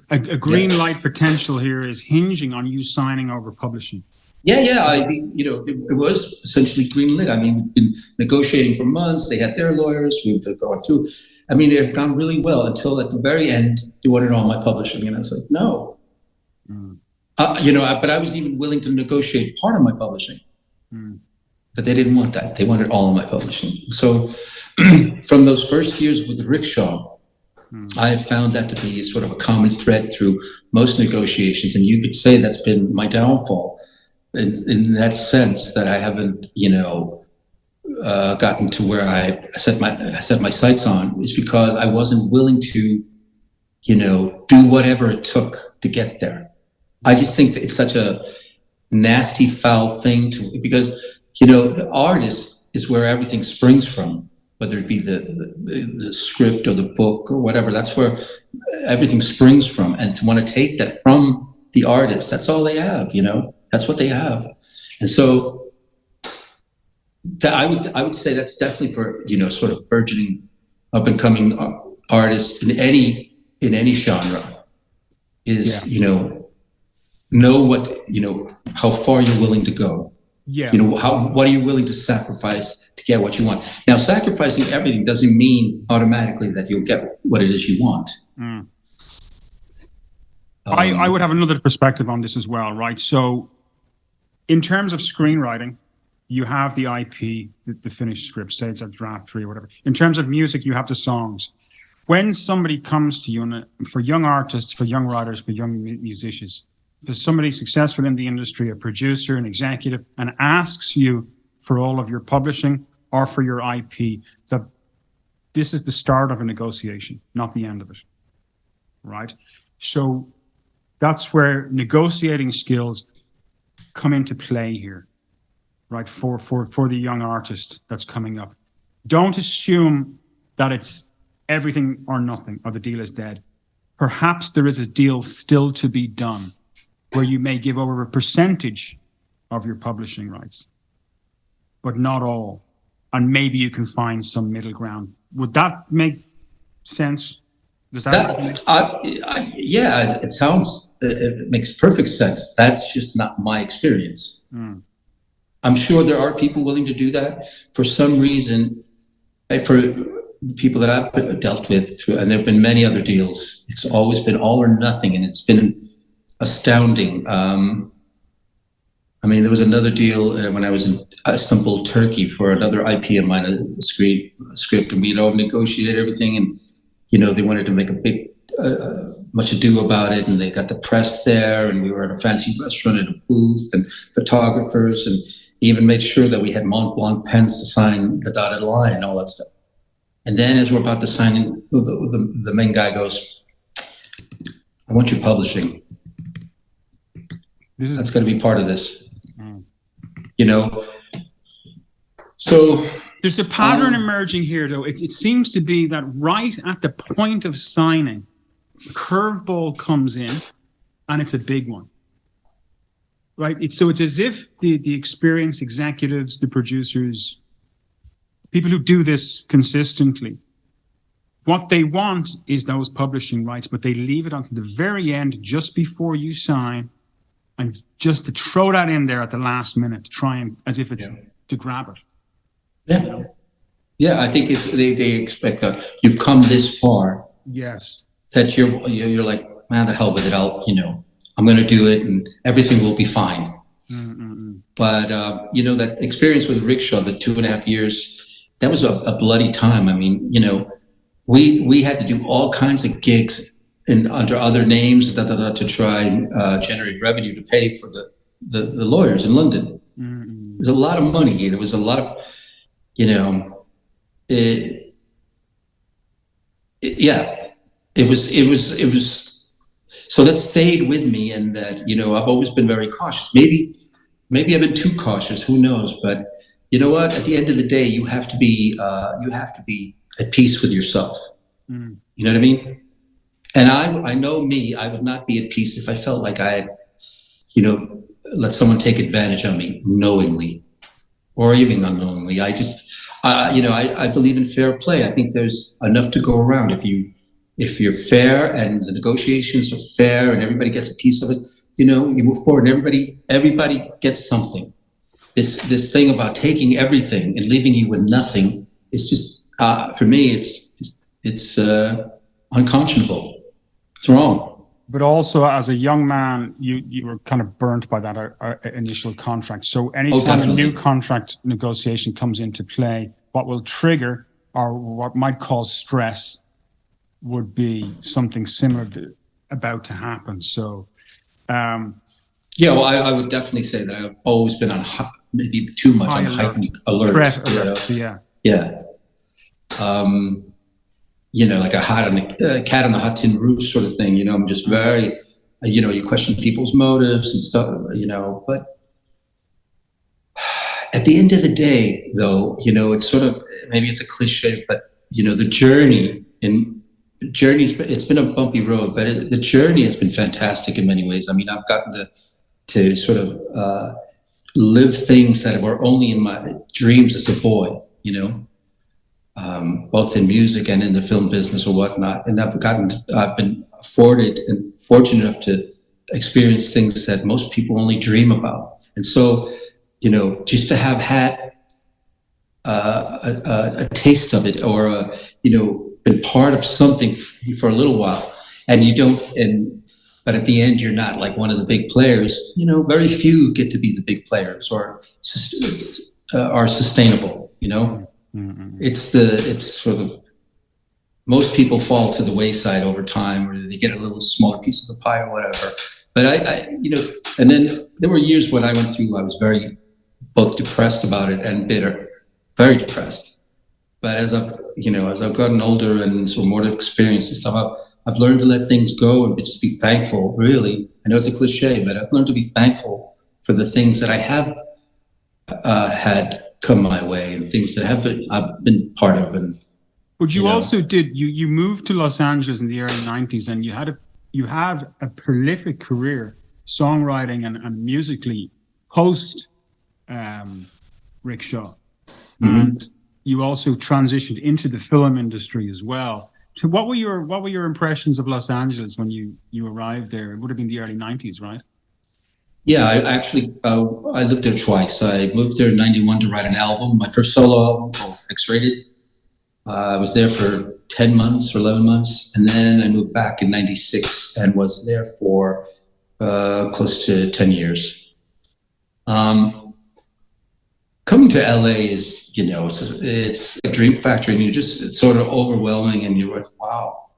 A green light potential here is hinging on you signing over publishing. Yeah. I mean, you know, it was essentially green lit. I mean, we've been negotiating for months. They had their lawyers. We were going through. I mean, they've gone really well until at the very end, they wanted all my publishing. And I was like, no. You know, but I was even willing to negotiate part of my publishing. But they didn't want that. They wanted all of my publishing. So from those first years with Rikshaw, I have found that to be sort of a common thread through most negotiations. And you could say that's been my downfall in that sense, that I haven't, you know, gotten to where I set my sights on, is because I wasn't willing to, you know, do whatever it took to get there. I just think that it's such a nasty, foul thing because, you know, the artist is where everything springs from, whether it be the script or the book or whatever. That's where everything springs from. And to want to take that from the artist, that's all they have, you know, that's what they have. And so I would say that's definitely for, you know, sort of burgeoning up and coming artists in any genre is, you know what, you know, how far you're willing to go. Yeah. You know, what are you willing to sacrifice to get what you want? Now, sacrificing everything doesn't mean automatically that you'll get what it is you want. I would have another perspective on this as well, right? So in terms of screenwriting, you have the IP, the finished script, say it's a draft 3 or whatever. In terms of music, you have the songs. When somebody comes to you, for young artists, for young writers, for young musicians, if there's somebody successful in the industry, a producer, an executive, and asks you for all of your publishing or for your IP, that this is the start of a negotiation, not the end of it, right? So that's where negotiating skills come into play here, right? For the young artist that's coming up. Don't assume that it's everything or nothing, or the deal is dead. Perhaps there is a deal still to be done where you may give over a percentage of your publishing rights, but not all. And maybe you can find some middle ground. Would that make sense? Does that? Yeah, it makes perfect sense. That's just not my experience. I'm sure there are people willing to do that. For some reason, for the people that I've dealt with, and there have been many other deals, it's always been all or nothing, and it's been astounding. I mean, there was another deal when I was in Istanbul, Turkey, for another IP of mine, a script, and we had all negotiated everything, and you know, they wanted to make a big much ado about it, and they got the press there, and we were at a fancy restaurant in a booth, and photographers, and even made sure that we had Mont Blanc pens to sign the dotted line and all that stuff. And then as we're about to sign, the main guy goes, "I want your publishing. That's going to be part of this." You know, so there's a pattern emerging here, though. It seems to be that right at the point of signing, a curveball comes in, and it's a big one, right? So it's as if the experienced executives, the producers, people who do this consistently, what they want is those publishing rights, but they leave it until the very end, just before you sign, and just to throw that in there at the last minute to try and, as if it's to grab it. Yeah. Yeah, I think they expect you've come this far. Yes. That you're like, man, the hell with it. I'm going to do it, and everything will be fine. But you know, that experience with Rikshaw, the 2.5 years, that was a bloody time. I mean, you know, we had to do all kinds of gigs under other names to try and generate revenue to pay for the lawyers in London. Mm-hmm. It was a lot of money. It was a lot of, it was. So that stayed with me, and that, I've always been very cautious. Maybe I've been too cautious. Who knows? But you know what? At the end of the day, you have to be at peace with yourself. Mm. You know what I mean? And I know me. I would not be at peace if I felt like I had, let someone take advantage of me knowingly, or even unknowingly. I believe in fair play. I think there's enough to go around. If you're fair and the negotiations are fair and everybody gets a piece of it, you move forward and everybody gets something. This thing about taking everything and leaving you with nothing is just, for me, it's unconscionable. It's wrong. But also, as a young man, you were kind of burnt by that initial contract. So anytime a new contract negotiation comes into play, what will trigger or what might cause stress would be something similar about to happen. So, I would definitely say that I've always been on maybe too much on heightened alert. Yeah. Like a cat on a hot tin roof sort of thing. I'm just very, you question people's motives and stuff. But at the end of the day, though, it's sort of, maybe it's a cliche, but the it's been a bumpy road, but the journey has been fantastic in many ways. I mean, I've gotten to sort of live things that were only in my dreams as a boy, both in music and in the film business or whatnot. And I've been afforded and fortunate enough to experience things that most people only dream about. And so, just to have had a taste of it, or been part of something for a little while, but at the end, you're not like one of the big players. Very few get to be the big players or are sustainable. Mm-hmm. It's sort of, most people fall to the wayside over time, or they get a little smaller piece of the pie or whatever. But and then there were years when I went through, I was very both depressed about it and bitter, very depressed. But as I've gotten older and so more experience and stuff, I've learned to let things go and just be thankful, really. I know it's a cliche, but I've learned to be thankful for the things that I have had come my way and things that I've been part of. And but you also did, you moved to Los Angeles in the early 90s, and you had a prolific career songwriting and musically post Rikshaw. Mm-hmm. And you also transitioned into the film industry as well. So what were your impressions of Los Angeles when you arrived there? It would have been the early 90s, right? Yeah, I actually I lived there twice. I moved there in 91 to write an album, my first solo album called X-Rated. I was there for 10 months or 11 months, and then I moved back in 96 and was there for close to 10 years. Coming to L.A. is, it's a dream factory, and it's sort of overwhelming, and you're like, wow.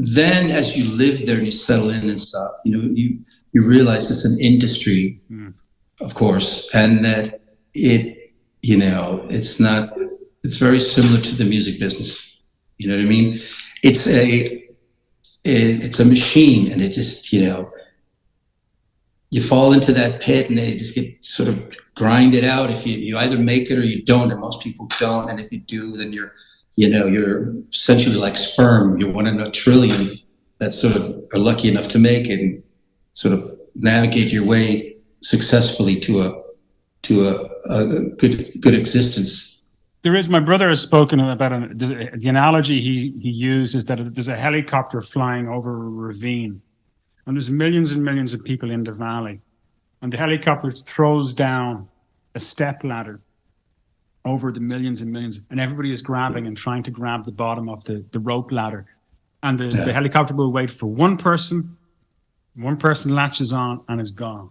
Then as you live there and you settle in and stuff, you realize it's an industry, of course, and that it's very similar to the music business. You know what I mean? It's a machine, and it just, you fall into that pit and they just get sort of grinded out. If you either make it or you don't, and most people don't. And if you do, then you're essentially like sperm. You're one in a trillion that sort of are lucky enough to make it and sort of navigate your way successfully to a good existence. My brother has spoken about the analogy he used is that there's a helicopter flying over a ravine, and there's millions and millions of people in the valley, and the helicopter throws down a step ladder over the millions and millions, and everybody is grabbing and trying to grab the bottom of the rope ladder, and the helicopter will wait for one person latches on and is gone,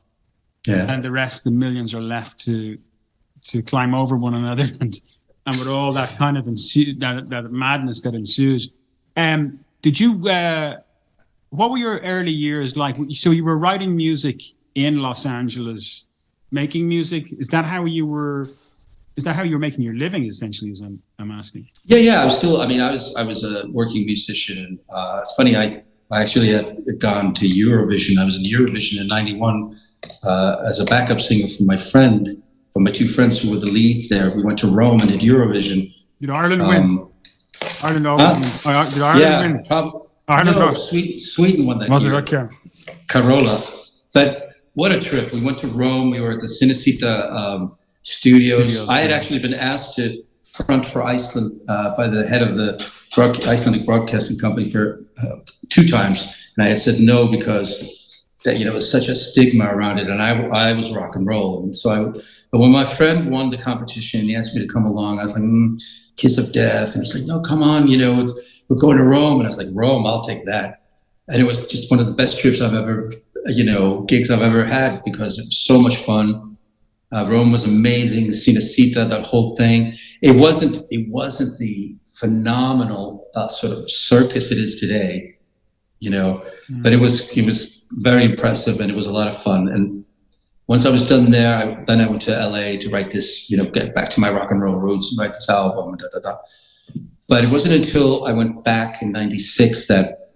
and the rest, the millions, are left to climb over one another, and with all that kind of that madness that ensues. Did you? What were your early years like? So you were writing music in Los Angeles, making music. Is that how you were making your living? Essentially, as I'm asking. Yeah. I was still. I mean, I was a working musician. It's funny. I actually had gone to Eurovision. I was in Eurovision in '91 as a backup singer for my two friends who were the leads there. We went to Rome and did Eurovision. Did Ireland win? Ireland win. Did Ireland win? Probably. Ireland No, Sweden won that was year. Was it okay? Carola. But what a trip. We went to Rome. We were at the Cinecittà studios. I had actually been asked to front for Iceland by the head of the Icelandic broadcasting company for 2 times. And I had said no because that, it was such a stigma around it. And I was rock and roll. And so but when my friend won the competition and he asked me to come along, I was like, kiss of death. And he's like, no, come on, we're going to Rome. And I was like, Rome, I'll take that. And it was just one of the best trips I've ever, gigs I've ever had because it was so much fun. Rome was amazing. Cinecittà, that whole thing. It wasn't the phenomenal sort of circus it is today, but it was very impressive and it was a lot of fun. And once I was done there, I went to L.A. to write this, get back to my rock and roll roots and write this album. But it wasn't until I went back in '96 that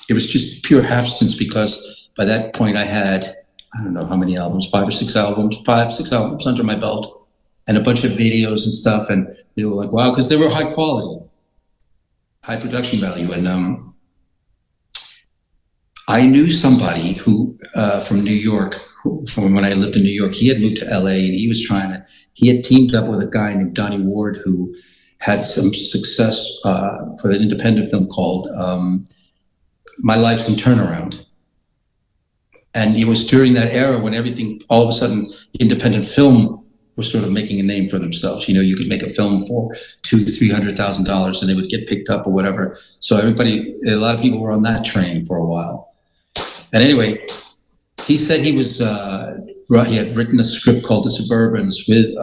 it was just pure half-stints because by that point I had, I don't know how many albums, 5 or 6 albums under my belt and a bunch of videos and stuff. And they were like, wow, because they were high quality, high production value. And I knew somebody who, from New York, from when I lived in New York, he had moved to L.A. and he had teamed up with a guy named Donnie Ward who had some success for an independent film called My Life's in Turnaround. And it was during that era when everything, all of a sudden, independent film was sort of making a name for themselves. You could make a film for $200,000-$300,000 and it would get picked up or whatever. So a lot of people were on that train for a while. And anyway, he said he had written a script called The Suburbans with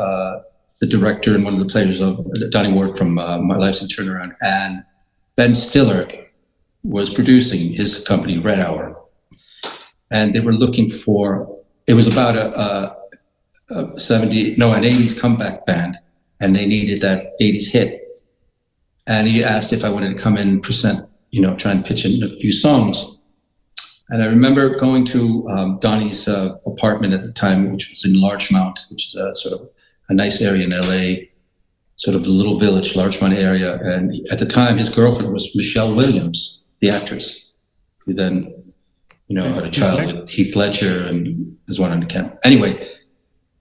the director and one of the players of Donnie Ward from My Life's in Turnaround. And Ben Stiller was producing his company, Red Hour. And they were looking for, it was about an 80s comeback band, and they needed that 80s hit. And he asked if I wanted to come in and present, try and pitch in a few songs. And I remember going to Donnie's apartment at the time, which was in Larchmont, which is a sort of a nice area in LA, sort of a little village, Larchmont area. And at the time, his girlfriend was Michelle Williams, the actress, who then had a child with Heath Ledger and was one on the camera. Anyway,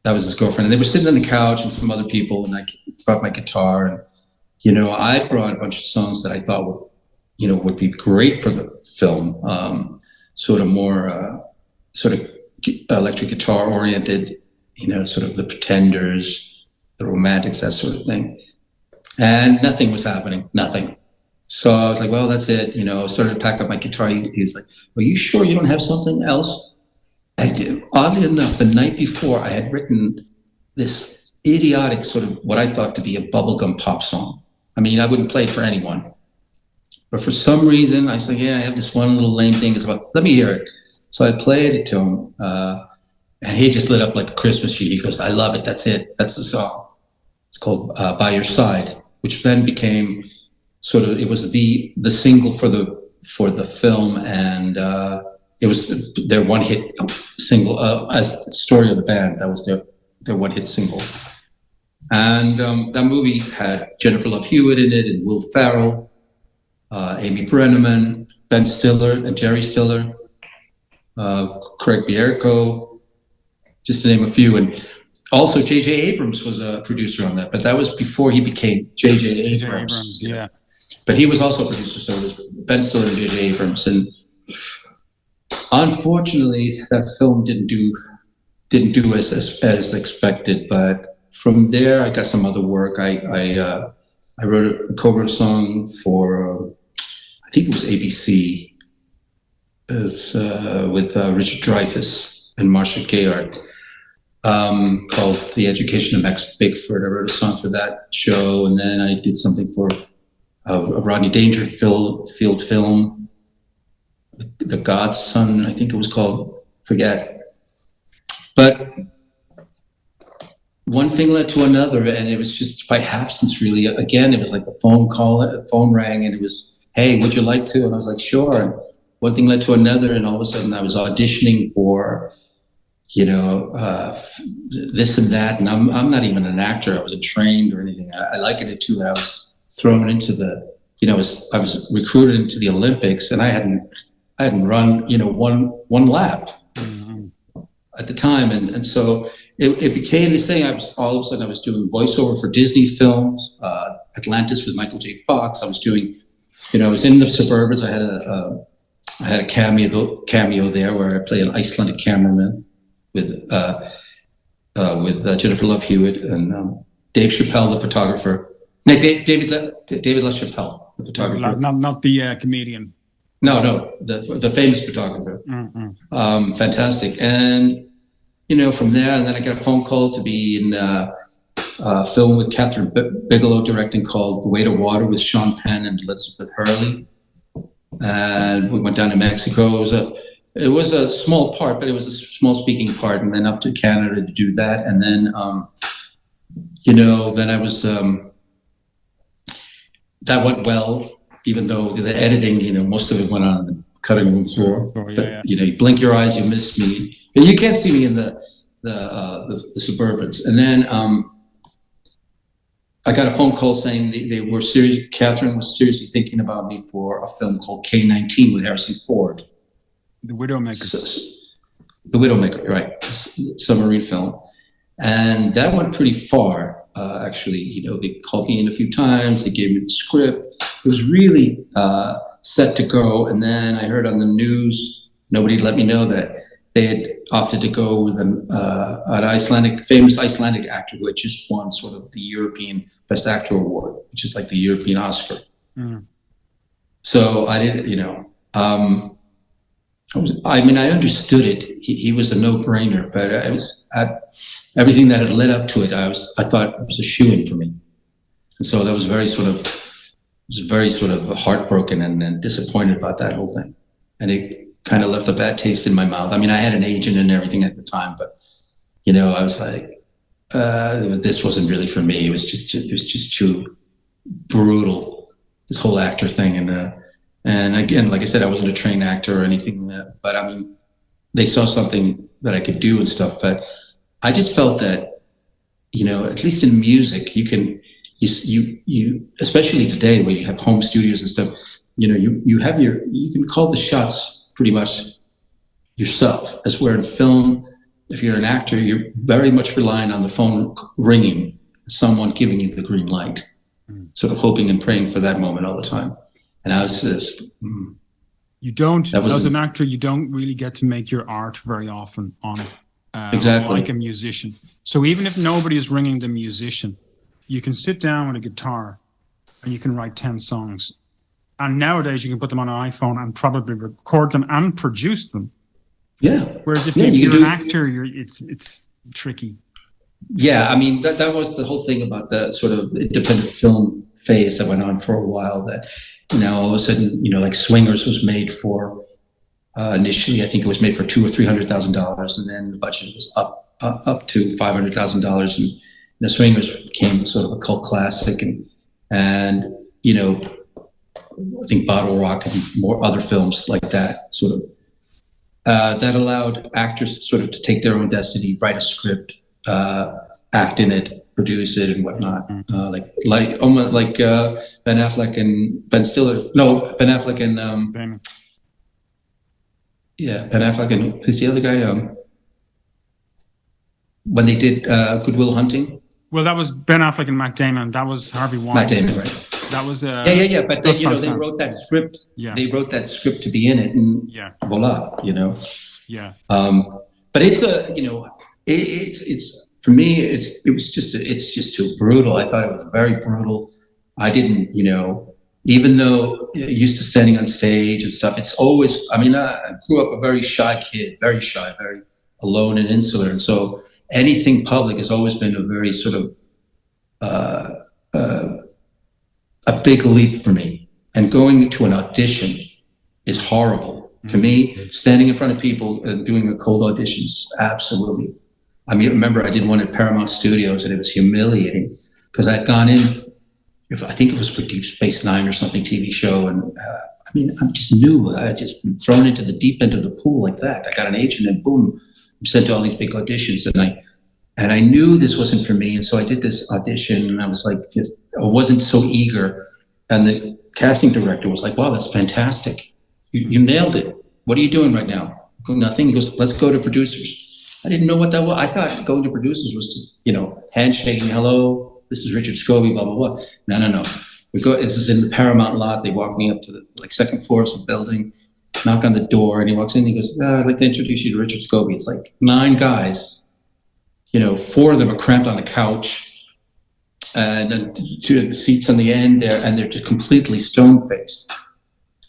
that was his girlfriend. And they were sitting on the couch and some other people, and I brought my guitar. And, I brought a bunch of songs that I thought would be great for the film, sort of more sort of electric guitar oriented, sort of the Pretenders, the Romantics, that sort of thing. And nothing was happening, nothing. So I was like, well, that's it. Started to pack up my guitar. He was like, are you sure you don't have something else? And oddly enough, the night before, I had written this idiotic sort of what I thought to be a bubblegum pop song. I mean, I wouldn't play it for anyone. But for some reason, I was like, yeah, I have this one little lame thing. It's about, let me hear it. So I played it to him. And he just lit up like a Christmas tree. He goes, I love it. That's it. That's the song. It's called By Your Side, which then became sort of, it was the single for the film, and it was their one hit single. As the story of the band, that was their one hit single. And that movie had Jennifer Love Hewitt in it, and Will Ferrell, Amy Brenneman, Ben Stiller, and Jerry Stiller, Craig Bierko, just to name a few. And also J.J. Abrams was a producer on that, but that was before he became J.J. Abrams. Yeah. But he was also a producer, so it was Ben Stiller and J.J. Abrams. And unfortunately, that film didn't do as expected. But from there, I got some other work. I wrote a co-wrote song for, I think it was ABC, with Richard Dreyfuss and Marcia Gayard, called The Education of Max Bigford. I wrote a song for that show, and then I did something for a Rodney Dangerfield film, The God's Son, I think it was called, forget. But one thing led to another, and it was just by happenstance, really. Again, it was like the phone rang, and it was, hey, would you like to? And I was like, sure. And one thing led to another, and all of a sudden I was auditioning for, this and that. And I'm not even an actor. I wasn't trained or anything. I likened it to that I was thrown into the, I was recruited into the Olympics, and I hadn't run, one lap at the time. And so it became this thing. All of a sudden I was doing voiceover for Disney films, Atlantis with Michael J. Fox. I was doing, I was in the Suburbans. I had a cameo there where I play an Icelandic cameraman with Jennifer Love Hewitt and Dave Chappelle, the photographer. No, David LaChapelle, the photographer. Not the comedian. No, the famous photographer. Mm-hmm. Fantastic. And, from there, and then I got a phone call to be in a film with Catherine Bigelow directing called The Weight of Water with Sean Penn and Elizabeth Hurley. And we went down to Mexico. It was a small part, but it was a small speaking part, and then up to Canada to do that. And then, then I was, that went well, even though the editing, most of it went on the cutting room floor. You blink your eyes, you miss me. You can't see me in the Suburbans. And then I got a phone call saying they were serious. Catherine was seriously thinking about me for a film called K-19 with Harrison Ford. The Widowmaker. The Widowmaker, right? Submarine film. And that went pretty far, actually. They called me in a few times. They gave me the script. It was really set to go. And then I heard on the news, nobody let me know that they had opted to go with an famous Icelandic actor who had just won sort of the European Best Actor Award, which is like the European Oscar. Mm. So I did, I understood it. He was a no-brainer, but everything that had led up to it, I thought it was a shoo-in for me. And so that was very sort of heartbroken and disappointed about that whole thing. And it kind of left a bad taste in my mouth. I had an agent and everything at the time, but, I was like, this wasn't really for me. It was just too brutal, this whole actor thing. And again, like I said, I wasn't a trained actor or anything, but they saw something that I could do and stuff. But I just felt that, at least in music, you can, you especially today where you have home studios and stuff, you can call the shots pretty much yourself. As where in film, if you're an actor, you're very much relying on the phone ringing, someone giving you the green light, sort of hoping and praying for that moment all the time. And I was just, as an actor, you don't really get to make your art very often on exactly like a musician. So even if nobody is ringing the musician, you can sit down with a guitar and you can write 10 songs. And nowadays you can put them on an iPhone and probably record them and produce them. Yeah. Whereas if you're an actor, it's tricky. Yeah, that was the whole thing about the sort of independent film phase that went on for a while. That all of a sudden, like Swingers was made for initially, I think it was made for $200,000 or $300,000, and then the budget was up to $500,000, and the Swingers became sort of a cult classic, and I think Bottle Rock and more other films like that sort of that allowed actors sort of to take their own destiny, write a script, act in it, produce it, and whatnot. Almost like Ben Affleck and Ben Stiller. No, Ben Affleck and Ben Affleck and who's the other guy? When they did Good Will Hunting. Well, that was Ben Affleck and Matt Damon. That was Harvey Weinstein. Matt Damon, right? That was yeah. But they wrote that script. Yeah. They wrote that script to be in it, and voila, Yeah. But it's it's for me. It's just too brutal. I thought it was very brutal. I didn't, even though used to standing on stage and stuff. It's always. I grew up a very shy kid, very shy, very alone and insular, and so anything public has always been a very sort of a big leap for me. And going to an audition is horrible. For me, standing in front of people and doing a cold audition is absolutely. I mean, remember I did one at Paramount Studios and it was humiliating because I'd gone in, I think it was for Deep Space Nine or something TV show. And I mean, I'm just new. I had just been thrown into the deep end of the pool like that. I got an agent and boom, I'm sent to all these big auditions. And I knew this wasn't for me. And so I did this audition and I was like, I wasn't so eager. And the casting director was like, wow, that's fantastic. You nailed it. What are you doing right now? I go, nothing. He goes, let's go to producers. I didn't know what that was. I thought going to producers was just, handshaking. Hello, this is Richard Scobie, blah, blah, blah. No. We go, this is in the Paramount lot. They walk me up to the second floor of the building, knock on the door, and he walks in. He goes, I'd like to introduce you to Richard Scobie. It's like 9 guys. 4 of them are cramped on the couch, and then 2 of the seats on the end there, and they're just completely stone-faced.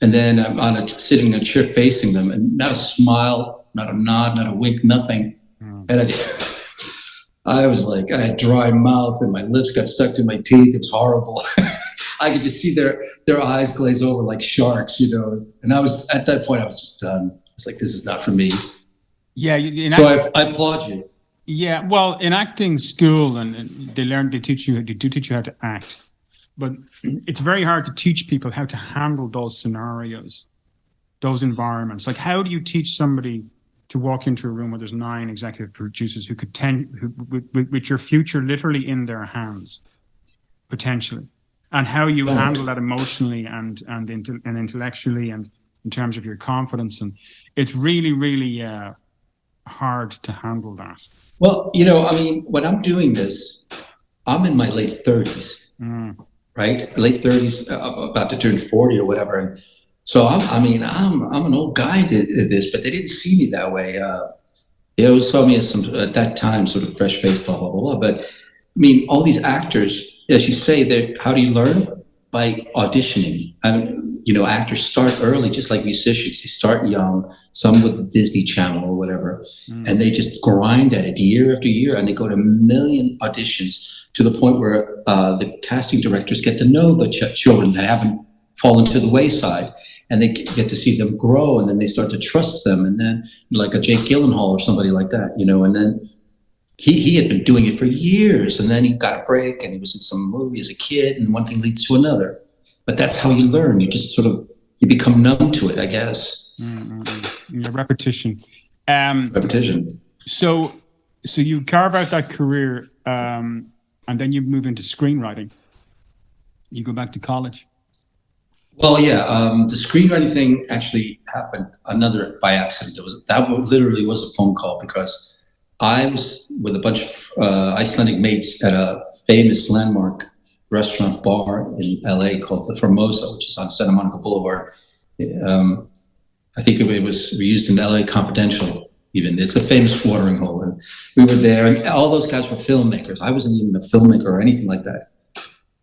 And then I'm sitting in a chair facing them, and not a smile, not a nod, not a wink, nothing. And I was like, I had dry mouth, and my lips got stuck to my teeth. It was horrible. I could just see their eyes glaze over like sharks, And I was at that point, I was just done. It's like, this is not for me. Yeah. So I applaud you. Yeah, well, in acting school, and they teach you how to act, but it's very hard to teach people how to handle those scenarios, those environments. Like, how do you teach somebody to walk into a room where there's 9 executive producers who could with your future literally in their hands, potentially, and how you handle that emotionally and intellectually and in terms of your confidence, and it's really, really hard to handle that. Well, I mean, when I'm doing this, I'm in my late 30s, right? Late 30s, about to turn 40 or whatever. And so I'm an old guy at this, but they didn't see me that way. They always saw me as at that time, sort of fresh faced, blah, blah, blah, blah. But I mean, all these actors, as you say, how do you learn? By auditioning. Actors start early, just like musicians. They start young, some with the Disney Channel or whatever, and they just grind at it year after year, and they go to a million auditions to the point where the casting directors get to know the children that haven't fallen to the wayside, and they get to see them grow, and then they start to trust them, and then like a Jake Gyllenhaal or somebody like that, and then he had been doing it for years, and then he got a break, and he was in some movie as a kid, and one thing leads to another. But that's how you learn. You just you become numb to it, I guess. Yeah, repetition. Repetition. So you carve out that career, and then you move into screenwriting. You go back to college. Well, yeah. The screenwriting thing actually happened by accident. That literally was a phone call because I was with a bunch of Icelandic mates at a famous landmark restaurant bar in L.A. called the Formosa, which is on Santa Monica Boulevard. I think it was used in L.A. Confidential even. It's a famous watering hole. And we were there, and all those guys were filmmakers. I wasn't even a filmmaker or anything like that.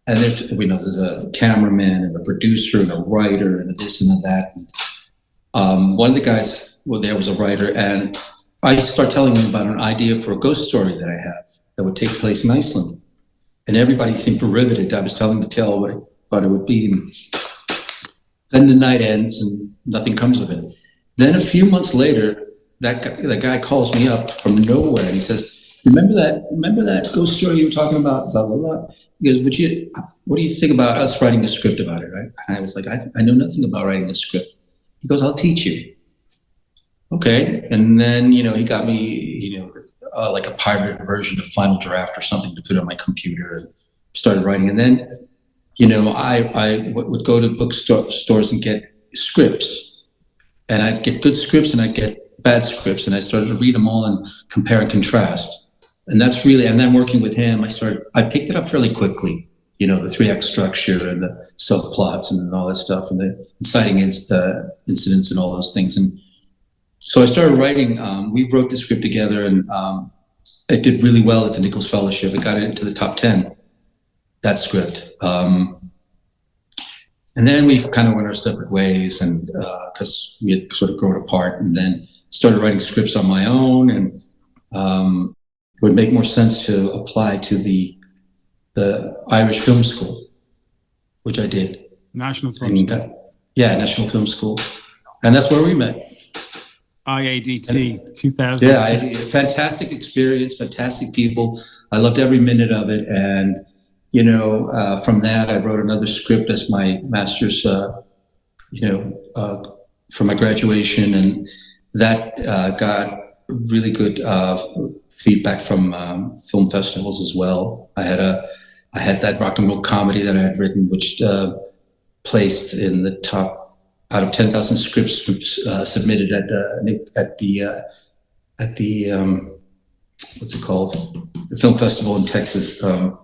And there's a cameraman and a producer and a writer and a this and a that. And, one of the guys there was a writer, and I start telling him about an idea for a ghost story that I have that would take place in Iceland. And everybody seemed riveted. I was telling the tale what it would be. And then the night ends and nothing comes of it. Then a few months later, that guy calls me up from nowhere and he says, remember that ghost story you were talking about, blah, blah, blah. He goes, what do you think about us writing a script about it, right? And I was like, I know nothing about writing a script. He goes, I'll teach you. Okay. And then, he got me, like a pirated version of Final Draft or something to put on my computer and started writing. And then, I would go to bookstores and get scripts, and I'd get good scripts and I'd get bad scripts. And I started to read them all and compare and contrast. And that's really, and then working with him, I picked it up fairly quickly, the 3-act structure and the subplots and all that stuff and the inciting incidents and all those things. And so I started writing. We wrote the script together, and it did really well at the Nichols Fellowship. It got it into the top 10, that script. And then we kind of went our separate ways, and because we had sort of grown apart, and then started writing scripts on my own, and it would make more sense to apply to the Irish Film School. which I did. National Film School. Yeah, National Film School. And that's where we met. IADT, 2000. Yeah, fantastic experience, fantastic people. I loved every minute of it. And, you know, from that, I wrote another script as my master's, for my graduation. And that got really good feedback from film festivals as well. I had that rock and roll comedy that I had written, which placed in the top out of 10,000 scripts submitted at the what's it called? The film festival in Texas. South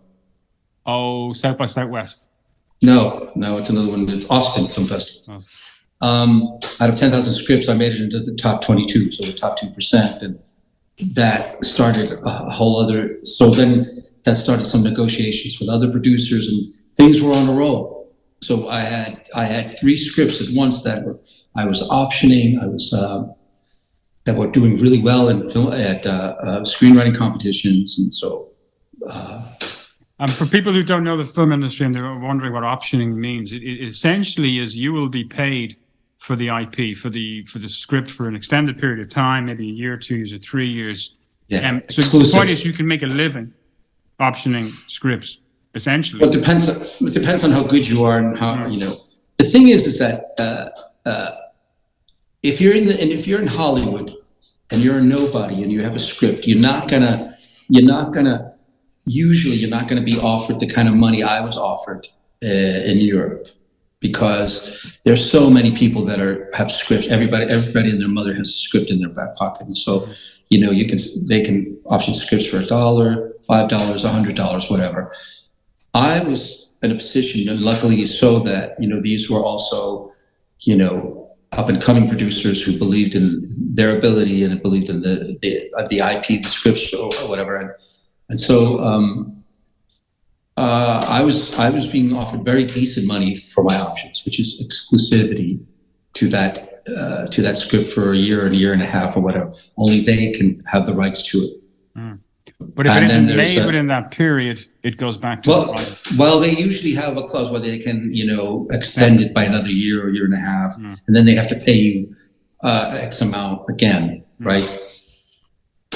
by Southwest. No, it's another one. It's Austin Film Festival. Oh. Out of 10,000 scripts, I made it into the top 22, so the top 2%, and that started a whole other. So then that started some negotiations with other producers, and things were on a roll. So I had 3 scripts at once that I was optioning. That were doing really well in film at screenwriting competitions, and so. For people who don't know the film industry and they're wondering what optioning means, it essentially is you will be paid for the IP, for the script for an extended period of time, maybe a year, 2 years, or 3 years. Yeah. So the point is you can make a living optioning scripts. Essentially, it depends on how good you are and how you know. The thing is that if you're in Hollywood and you're a nobody and you have a script, you're not gonna be offered the kind of money I was offered in Europe, because there's so many people that have scripts. Everybody and their mother has a script in their back pocket, and so you know they can option scripts for $1, $5, $100, whatever. I was in a position, and luckily so, that, you know, these were also, you know, up and coming producers who believed in their ability and believed in the IP, the scripts or whatever. And so I was being offered very decent money for my options, which is exclusivity to that script for a year and a half or whatever. Only they can have the rights to it. Mm. But if it isn't made within that period, it goes back to the client. Well, they usually have a clause where they can, you know, extend it by another year or year and a half, and then they have to pay you X amount again, right?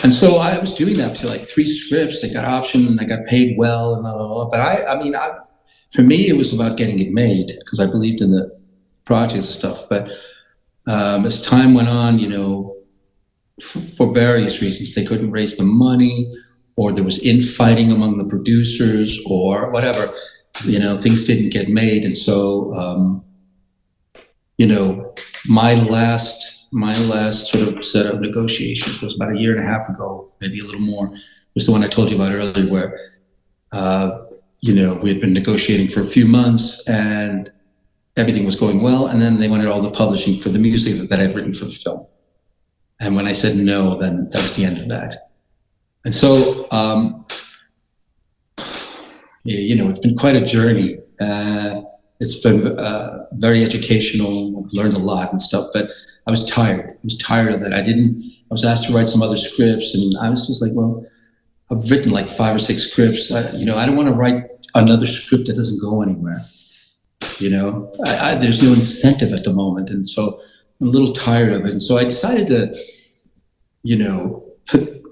And so I was doing that to like 3 scripts. I got optioned and I got paid well and blah, blah, blah. But for me, it was about getting it made because I believed in the projects and stuff. But as time went on, you know, for various reasons, they couldn't raise the money, or there was infighting among the producers, or whatever. You know, things didn't get made, and so you know, my last sort of set of negotiations was about a year and a half ago, maybe a little more. Was the one I told you about earlier, where you know, we had been negotiating for a few months and everything was going well, and then they wanted all the publishing for the music that I'd written for the film. And when I said no, then that was the end of that. And so, you know, it's been quite a journey. It's been very educational. I've learned a lot and stuff, but I was tired. I was tired of it. I was asked to write some other scripts, and I was just like, well, I've written like 5 or 6 scripts. I don't want to write another script that doesn't go anywhere. You know, there's no incentive at the moment. And so I'm a little tired of it. And so I decided to, you know, put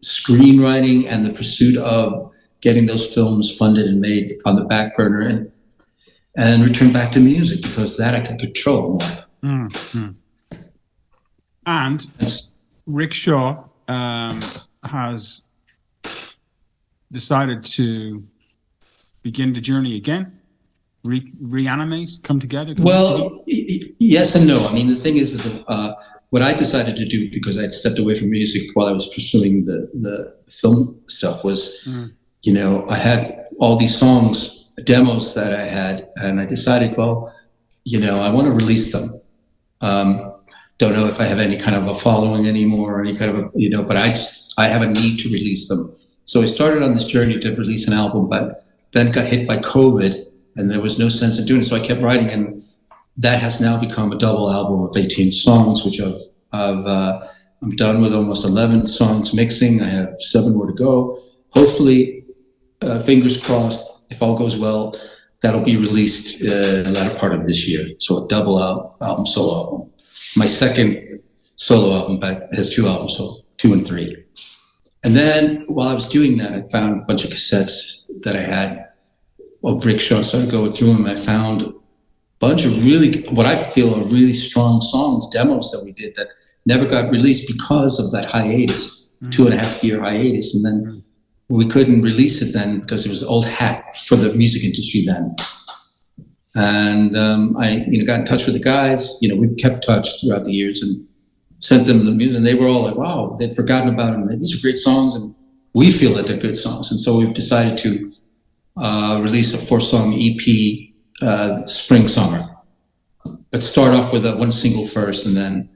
screenwriting and the pursuit of getting those films funded and made on the back burner and return back to music, because that I can control more. Mm-hmm. And Rikshaw has decided to begin the journey again. Reanimate, come together? Yes and no. I mean, the thing is what I decided to do, because I had stepped away from music while I was pursuing the film stuff, was, you know, I had all these songs, demos that I had, and I decided, well, you know, I want to release them. Don't know if I have any kind of a following anymore, or any kind of a, you know, but I have a need to release them. So I started on this journey to release an album, but then got hit by COVID, and there was no sense in doing it. So I kept writing, and that has now become a double album of 18 songs, which I'm done with almost 11 songs mixing. I have 7 more to go. Hopefully, fingers crossed, if all goes well, that'll be released the latter part of this year. So a double album, solo album. My second solo album has 2 albums, so 2 and 3. And then while I was doing that, I found a bunch of cassettes that I had of Rikshaw. So I go through them. I found a bunch of really, what I feel are really strong songs, demos that we did that never got released because of that hiatus, 2.5-year hiatus. And then we couldn't release it then because it was old hat for the music industry then. And I got in touch with the guys. We've kept touch throughout the years and sent them the music, and they were all like, wow, they'd forgotten about them. These are great songs, and we feel that they're good songs. And so we've decided to release a 4-song EP, spring, summer. But start off with one single first, and then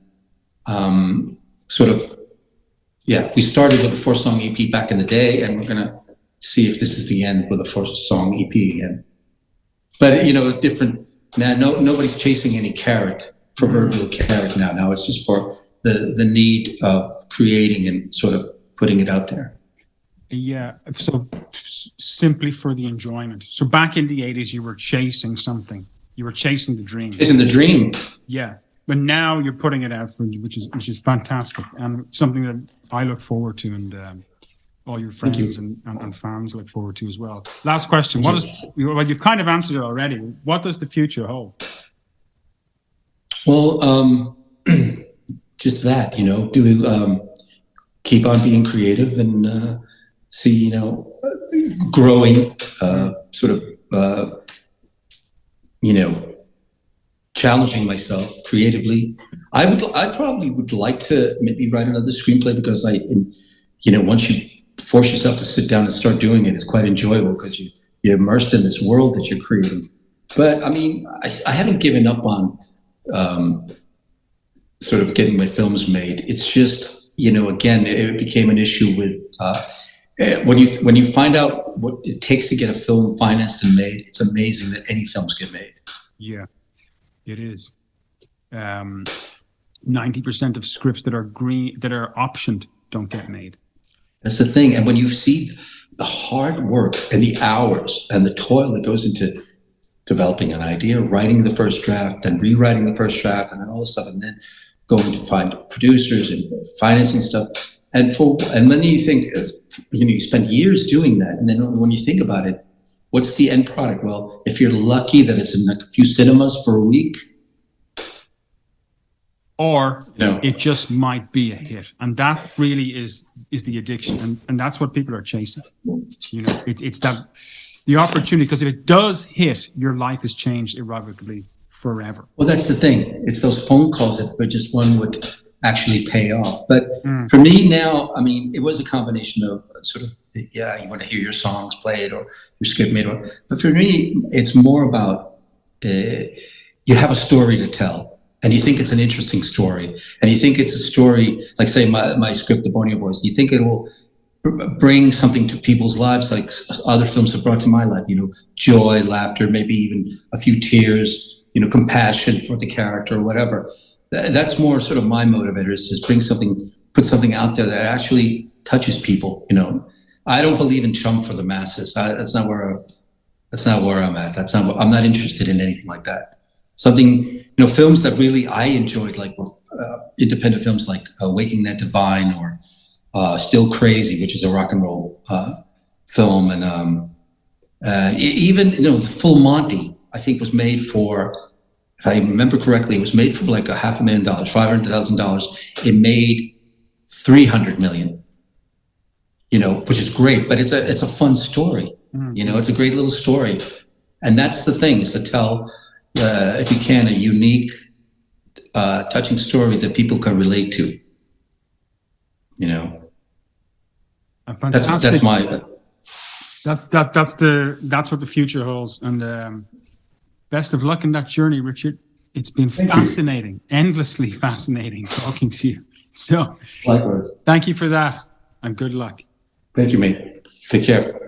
we started with a 4-song EP back in the day, and we're going to see if this is the end with a 4-song EP again. But, different, man, nobody's chasing any carrot, proverbial carrot now. Now it's just for the need of creating and sort of putting it out there. Yeah, so simply for the enjoyment. So back in the 80s, you were chasing something. You were chasing the dream. Chasing the dream. Yeah, but now you're putting it out, which is fantastic, and something that I look forward to, and all your friends and fans look forward to as well. Last question. Well, you've kind of answered it already. What does the future hold? Well, just that, do keep on being creative and see, growing, challenging myself creatively. I probably would like to maybe write another screenplay because once you force yourself to sit down and start doing it, it's quite enjoyable because you're immersed in this world that you're creating. But I mean, I haven't given up on sort of getting my films made. It's just, again, it became an issue with when you find out what it takes to get a film financed and made. It's amazing that any films get made. Yeah, it is. 90% of scripts that are optioned don't get made. That's the thing. And when you see the hard work and the hours and the toil that goes into developing an idea, writing the first draft, then rewriting the first draft, and all this stuff, and then going to find producers and financing stuff, and then you think, you spend years doing that, and then when you think about it, what's the end product? Well, if you're lucky that it's in a few cinemas for a week, or it just might be a hit, and that really is the addiction, and that's what people are chasing. It's that the opportunity, because if it does hit, your life is changed irrevocably forever. Well, that's the thing. It's those phone calls that just one would actually pay off. But for me now, I mean, it was a combination of sort of, you want to hear your songs played or your script made. But for me, it's more about you have a story to tell. And you think it's an interesting story. And you think it's a story, like say my script, The Borneo Boys, you think it will bring something to people's lives like other films have brought to my life, joy, laughter, maybe even a few tears, compassion for the character or whatever. That's more sort of my motivator, is to put something out there that actually touches people. I don't believe in chum for the masses. That's not where I'm at. I'm not interested in anything like that. Something, films that really I enjoyed, like independent films like Waking That Divine or Still Crazy, which is a rock and roll film. And even, the Full Monty, I think was made for, if I remember correctly, it was made for like $500,000, $500,000. It made $300 million, which is great, but it's a fun story. It's a great little story. And that's the thing, is to tell, if you can, a unique, touching story that people can relate to. That's what the future holds. And best of luck in that journey, Richard. It's been fascinating, endlessly fascinating talking to you. So, likewise. Thank you for that, and good luck. Thank you, mate. Take care.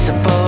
merciful.